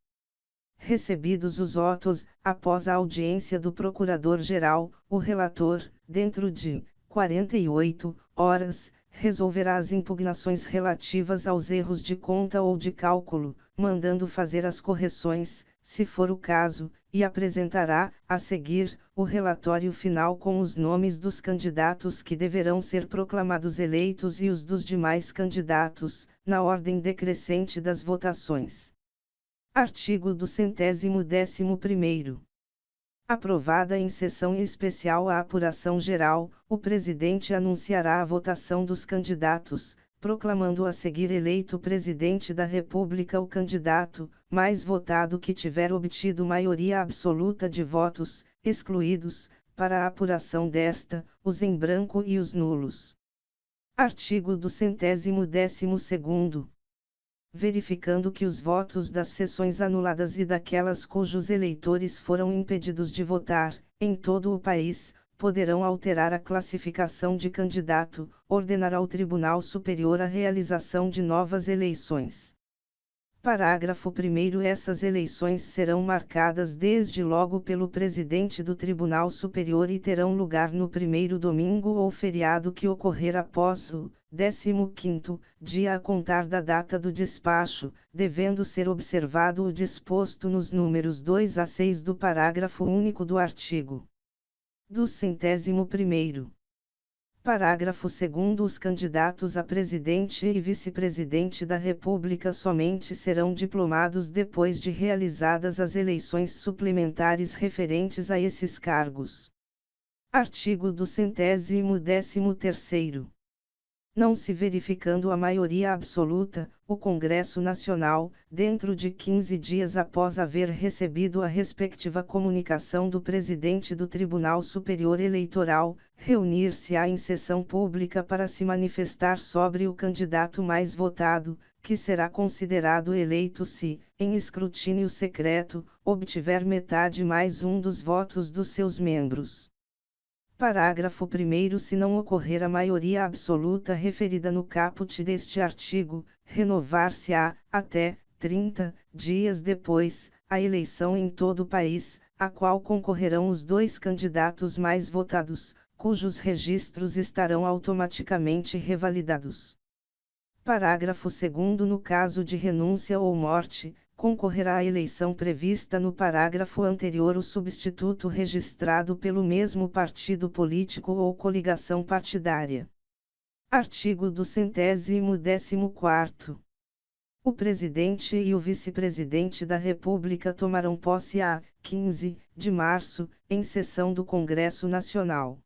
Recebidos os autos, após a audiência do Procurador-Geral, o relator, dentro de 48 horas, resolverá as impugnações relativas aos erros de conta ou de cálculo, mandando fazer as correções, se for o caso, e apresentará, a seguir, o relatório final com os nomes dos candidatos que deverão ser proclamados eleitos e os dos demais candidatos, na ordem decrescente das votações. Artigo 211º. Aprovada em sessão especial a apuração geral, o Presidente anunciará a votação dos candidatos, proclamando a seguir eleito Presidente da República o candidato mais votado que tiver obtido maioria absoluta de votos, excluídos, para a apuração desta, os em branco e os nulos. Artigo 212º. Verificando que os votos das sessões anuladas e daquelas cujos eleitores foram impedidos de votar, em todo o país, poderão alterar a classificação de candidato, ordenar ao Tribunal Superior a realização de novas eleições. Parágrafo 1º. Essas eleições serão marcadas desde logo pelo Presidente do Tribunal Superior e terão lugar no primeiro domingo ou feriado que ocorrer após o 15º dia a contar da data do despacho, devendo ser observado o disposto nos números 2 a 6 do parágrafo único do artigo 201º. Parágrafo 2º. Os candidatos a presidente e vice-presidente da República somente serão diplomados depois de realizadas as eleições suplementares referentes a esses cargos. Artigo 213º. Não se verificando a maioria absoluta, o Congresso Nacional, dentro de 15 dias após haver recebido a respectiva comunicação do Presidente do Tribunal Superior Eleitoral, reunir-se-á em sessão pública para se manifestar sobre o candidato mais votado, que será considerado eleito se, em escrutínio secreto, obtiver metade mais um dos votos dos seus membros. Parágrafo 1º. Se não ocorrer a maioria absoluta referida no caput deste artigo, renovar-se-á, até 30 dias depois, a eleição em todo o país, a qual concorrerão os 2 candidatos mais votados, cujos registros estarão automaticamente revalidados. Parágrafo 2º. No caso de renúncia ou morte, concorrerá à eleição prevista no parágrafo anterior o substituto registrado pelo mesmo partido político ou coligação partidária. Artigo 214º. O presidente e o vice-presidente da República tomarão posse a 15 de março, em sessão do Congresso Nacional.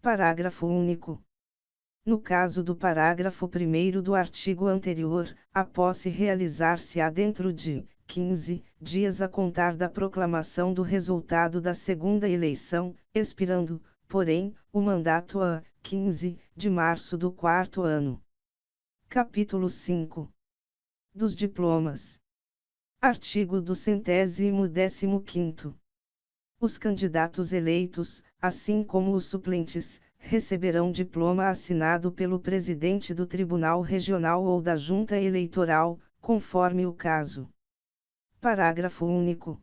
Parágrafo único. No caso do parágrafo 1º do artigo anterior, a posse realizar-se-á dentro de 15 dias a contar da proclamação do resultado da segunda eleição, expirando, porém, o mandato a 15 de março do 4º ano. Capítulo 5. Dos diplomas. Artigo 215º. Os candidatos eleitos, assim como os suplentes, receberão diploma assinado pelo presidente do Tribunal Regional ou da Junta Eleitoral, conforme o caso. Parágrafo único.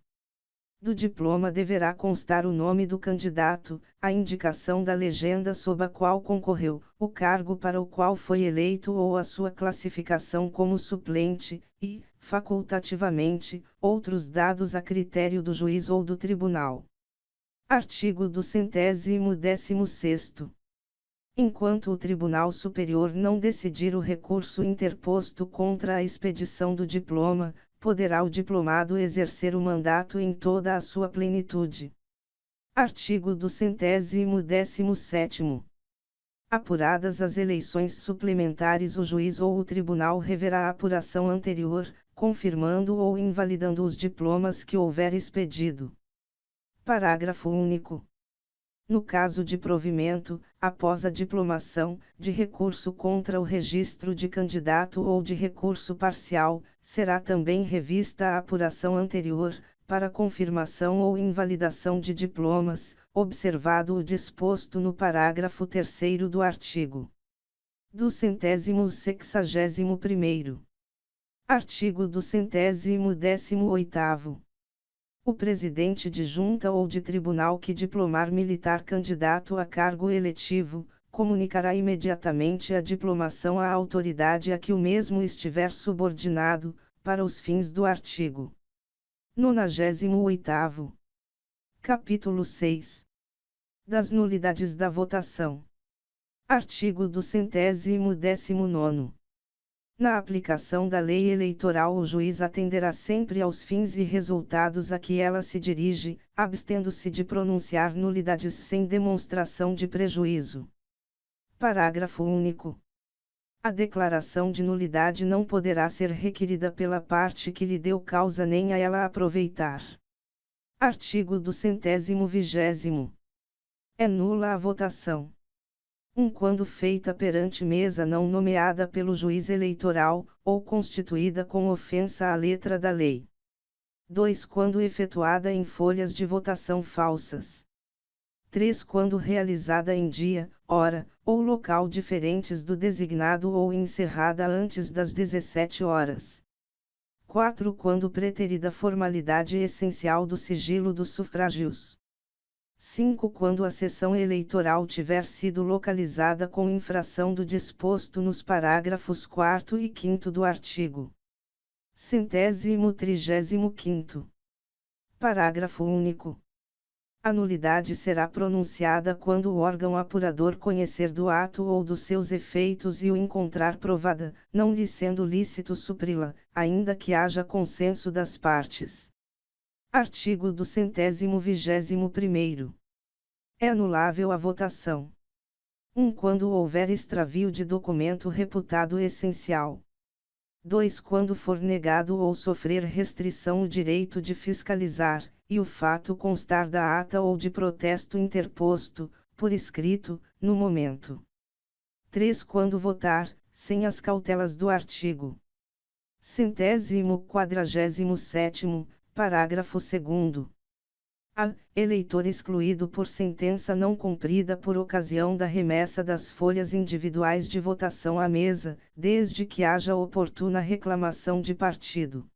Do diploma deverá constar o nome do candidato, a indicação da legenda sob a qual concorreu, o cargo para o qual foi eleito ou a sua classificação como suplente, e, facultativamente, outros dados a critério do juiz ou do tribunal. Artigo 216º. Enquanto o Tribunal Superior não decidir o recurso interposto contra a expedição do diploma, poderá o diplomado exercer o mandato em toda a sua plenitude. Artigo 217º. Apuradas as eleições suplementares, o juiz ou o tribunal reverá a apuração anterior, confirmando ou invalidando os diplomas que houver expedido. Parágrafo único. No caso de provimento, após a diplomação, de recurso contra o registro de candidato ou de recurso parcial, será também revista a apuração anterior, para confirmação ou invalidação de diplomas, observado o disposto no parágrafo 3º do artigo 261º. Artigo 218º. O presidente de junta ou de tribunal que diplomar militar candidato a cargo eletivo, comunicará imediatamente a diplomação à autoridade a que o mesmo estiver subordinado, para os fins do artigo 98º. Capítulo 6. Das nulidades da votação. Artigo 219º. Na aplicação da lei eleitoral, o juiz atenderá sempre aos fins e resultados a que ela se dirige, abstendo-se de pronunciar nulidades sem demonstração de prejuízo. Parágrafo único. A declaração de nulidade não poderá ser requerida pela parte que lhe deu causa nem a ela aproveitar. Artigo 220º. É nula a votação. Quando feita perante mesa não nomeada pelo juiz eleitoral, ou constituída com ofensa à letra da lei. 2. Quando efetuada em folhas de votação falsas. 3. Quando realizada em dia, hora, ou local diferentes do designado ou encerrada antes das 17 horas. 4. Quando preterida formalidade essencial do sigilo dos sufrágios. 5. Quando a sessão eleitoral tiver sido localizada com infração do disposto nos parágrafos 4º e 5º do artigo 135º. Parágrafo único. A nulidade será pronunciada quando o órgão apurador conhecer do ato ou dos seus efeitos e o encontrar provada, não lhe sendo lícito supri-la, ainda que haja consenso das partes. Artigo 221º. É anulável a votação. Quando houver extravio de documento reputado essencial. 2. Quando for negado ou sofrer restrição o direito de fiscalizar, e o fato constar da ata ou de protesto interposto, por escrito, no momento. 3. Quando votar, sem as cautelas do artigo 147º, parágrafo 2º. A. Eleitor excluído por sentença não cumprida por ocasião da remessa das folhas individuais de votação à mesa, desde que haja oportuna reclamação de partido.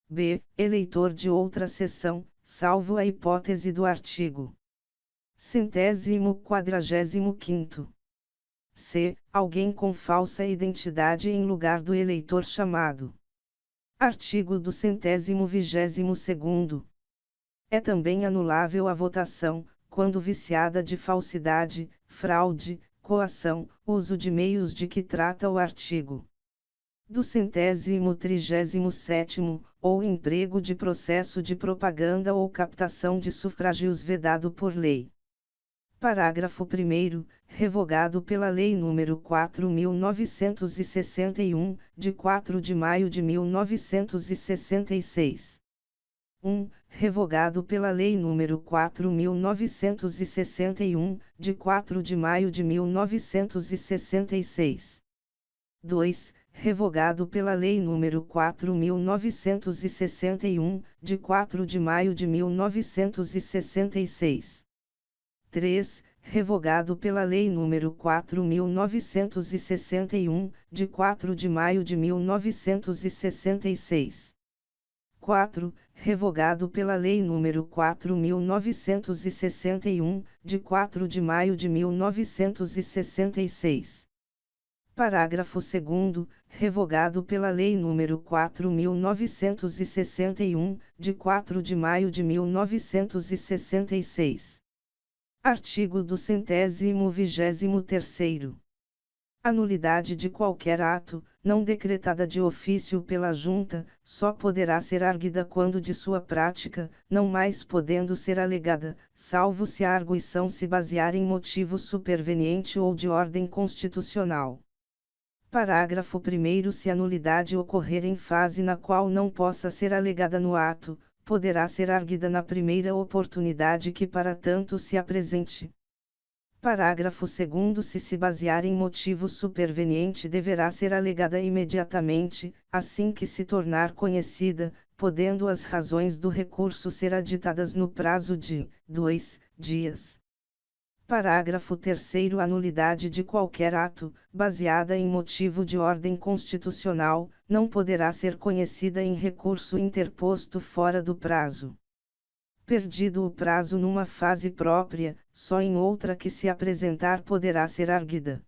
B. Eleitor de outra seção, salvo a hipótese do artigo 145º. C. Alguém com falsa identidade em lugar do eleitor chamado. Artigo 222º. É também anulável a votação, quando viciada de falsidade, fraude, coação, uso de meios de que trata o artigo 237º, ou emprego de processo de propaganda ou captação de sufrágios vedado por lei. Parágrafo 1º, revogado pela Lei nº 4.961, de 4 de maio de 1966. 1. Revogado pela Lei nº 4.961, de 4 de maio de 1966. 2. Revogado pela Lei nº 4.961, de 4 de maio de 1966. 3. Revogado pela Lei nº 4.961, de 4 de maio de 1966. 4. Revogado pela Lei nº 4.961, de 4 de maio de 1966. Parágrafo 2º, revogado pela Lei nº 4.961, de 4 de maio de 1966. Artigo 223º. A nulidade de qualquer ato, não decretada de ofício pela Junta, só poderá ser arguida quando de sua prática, não mais podendo ser alegada, salvo se a arguição se basear em motivo superveniente ou de ordem constitucional. Parágrafo 1º. Se a nulidade ocorrer em fase na qual não possa ser alegada no ato, poderá ser arguida na primeira oportunidade que para tanto se apresente. Parágrafo 2º. Se basear em motivo superveniente deverá ser alegada imediatamente, assim que se tornar conhecida, podendo as razões do recurso ser aditadas no prazo de 2 dias. Parágrafo 3º. A nulidade de qualquer ato, baseada em motivo de ordem constitucional, não poderá ser conhecida em recurso interposto fora do prazo. Perdido o prazo numa fase própria, só em outra que se apresentar poderá ser arguida.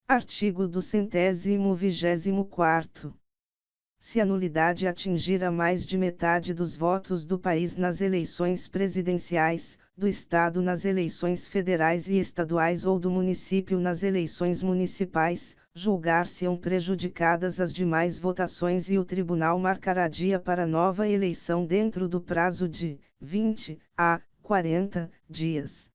Artigo 224. Se a nulidade atingir a mais de metade dos votos do país nas eleições presidenciais, do Estado nas eleições federais e estaduais ou do município nas eleições municipais, julgar-se-ão prejudicadas as demais votações e o tribunal marcará dia para nova eleição dentro do prazo de 20 a 40 dias.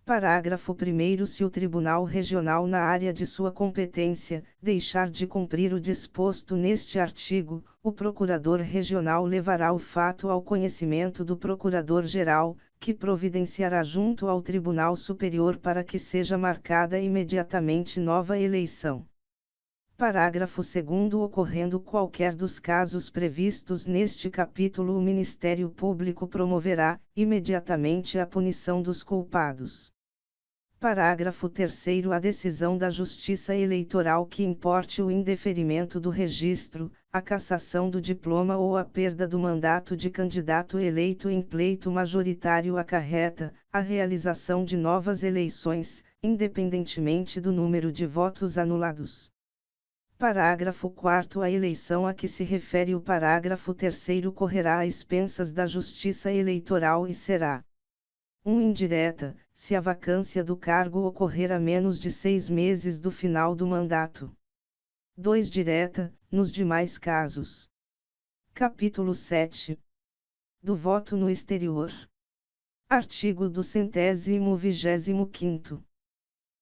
Parágrafo 1º. Se o Tribunal Regional na área de sua competência, deixar de cumprir o disposto neste artigo, o Procurador Regional levará o fato ao conhecimento do Procurador-Geral, que providenciará junto ao Tribunal Superior para que seja marcada imediatamente nova eleição. Parágrafo 2º. Ocorrendo qualquer dos casos previstos neste capítulo, o Ministério Público promoverá, imediatamente, a punição dos culpados. Parágrafo 3º. A decisão da Justiça Eleitoral que importe o indeferimento do registro, a cassação do diploma ou a perda do mandato de candidato eleito em pleito majoritário acarreta a realização de novas eleições, independentemente do número de votos anulados. Parágrafo 4º. A eleição a que se refere o parágrafo 3º correrá a expensas da Justiça Eleitoral e será 1. Indireta, se a vacância do cargo ocorrer a menos de 6 meses do final do mandato. 2. Direta, nos demais casos. Capítulo 7. Do voto no exterior. Artigo 225º.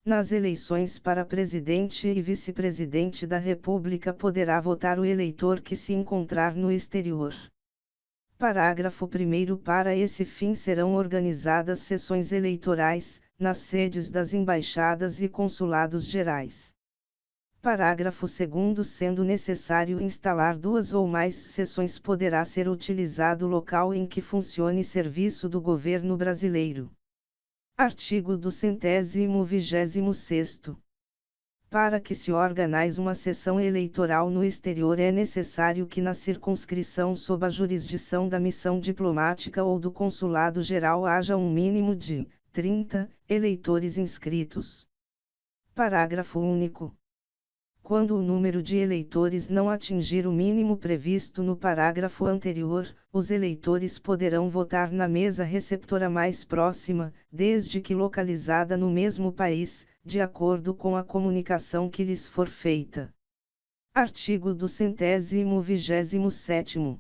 Nas eleições para presidente e vice-presidente da República poderá votar o eleitor que se encontrar no exterior. Parágrafo 1º. Para esse fim serão organizadas sessões eleitorais, nas sedes das embaixadas e consulados gerais. Parágrafo 2º. Sendo necessário instalar 2 ou mais seções, poderá ser utilizado o local em que funcione serviço do governo brasileiro. Artigo 226º. Para que se organize uma sessão eleitoral no exterior, é necessário que na circunscrição sob a jurisdição da missão diplomática ou do consulado geral haja um mínimo de 30 eleitores inscritos. Parágrafo único. Quando o número de eleitores não atingir o mínimo previsto no parágrafo anterior, os eleitores poderão votar na mesa receptora mais próxima, desde que localizada no mesmo país, de acordo com a comunicação que lhes for feita. Artigo 227º.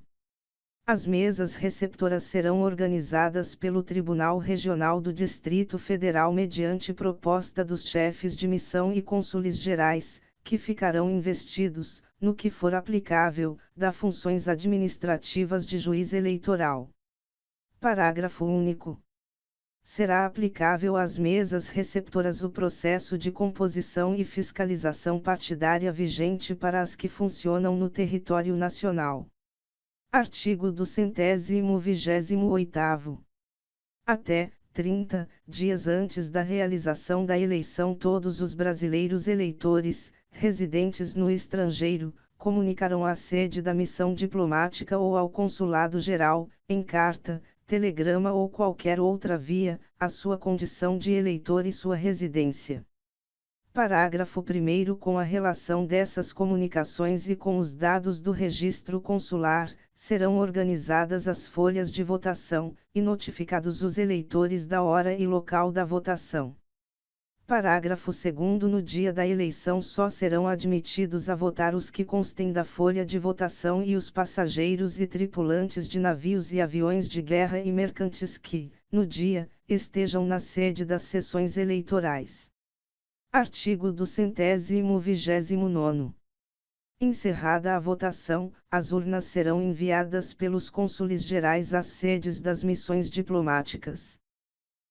As mesas receptoras serão organizadas pelo Tribunal Regional do Distrito Federal mediante proposta dos chefes de missão e cônsules gerais, que ficarão investidos, no que for aplicável, das funções administrativas de juiz eleitoral. Parágrafo único. Será aplicável às mesas receptoras o processo de composição e fiscalização partidária vigente para as que funcionam no território nacional. Artigo 228º. Até 30 dias antes da realização da eleição, todos os brasileiros eleitores, residentes no estrangeiro, comunicarão à sede da missão diplomática ou ao consulado geral, em carta, telegrama ou qualquer outra via, a sua condição de eleitor e sua residência. Parágrafo 1º. Com a relação dessas comunicações e com os dados do registro consular, serão organizadas as folhas de votação, e notificados os eleitores da hora e local da votação. Parágrafo 2º. No dia da eleição só serão admitidos a votar os que constem da folha de votação e os passageiros e tripulantes de navios e aviões de guerra e mercantes que, no dia, estejam na sede das sessões eleitorais. Artigo 229º. Encerrada a votação, as urnas serão enviadas pelos cônsules gerais às sedes das missões diplomáticas.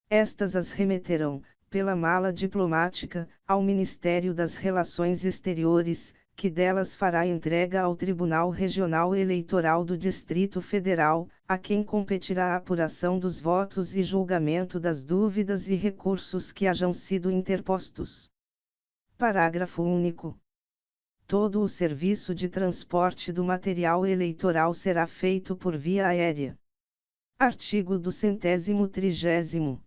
Estas as remeterão, pela mala diplomática, ao Ministério das Relações Exteriores, que delas fará entrega ao Tribunal Regional Eleitoral do Distrito Federal, a quem competirá a apuração dos votos e julgamento das dúvidas e recursos que hajam sido interpostos. Parágrafo único. Todo o serviço de transporte do material eleitoral será feito por via aérea. Artigo 230º.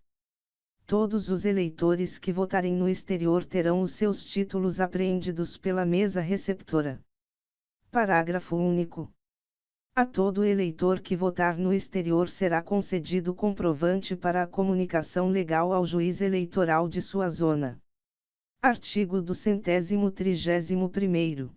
Todos os eleitores que votarem no exterior terão os seus títulos apreendidos pela mesa receptora. Parágrafo único. A todo eleitor que votar no exterior será concedido comprovante para a comunicação legal ao juiz eleitoral de sua zona. Artigo 231º.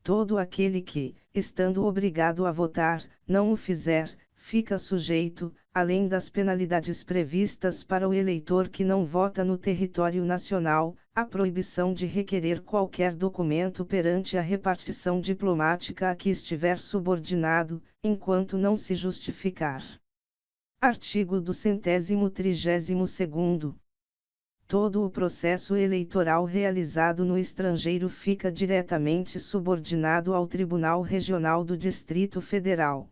Todo aquele que, estando obrigado a votar, não o fizer, fica sujeito, além das penalidades previstas para o eleitor que não vota no território nacional, à proibição de requerer qualquer documento perante a repartição diplomática a que estiver subordinado, enquanto não se justificar. Artigo 232º. Todo o processo eleitoral realizado no estrangeiro fica diretamente subordinado ao Tribunal Regional do Distrito Federal.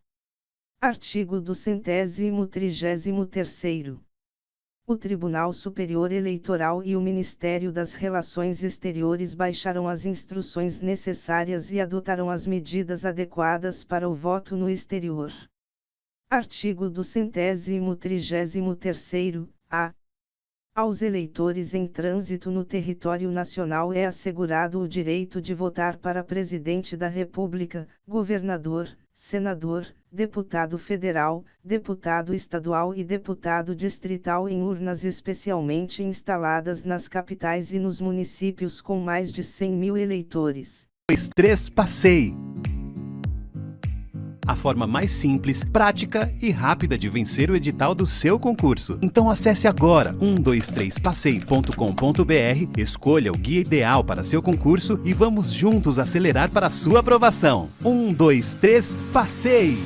Artigo 233º. O Tribunal Superior Eleitoral e o Ministério das Relações Exteriores baixarão as instruções necessárias e adotarão as medidas adequadas para o voto no exterior. Artigo 233º-A. Aos eleitores em trânsito no território nacional é assegurado o direito de votar para Presidente da República, Governador, Senador, Deputado Federal, Deputado Estadual e Deputado Distrital em urnas especialmente instaladas nas capitais e nos municípios com mais de 100.000 eleitores. 123 Passei! A forma mais simples, prática e rápida de vencer o edital do seu concurso. Então acesse agora 123passei.com.br, escolha o guia ideal para seu concurso e vamos juntos acelerar para a sua aprovação. 123 Passei!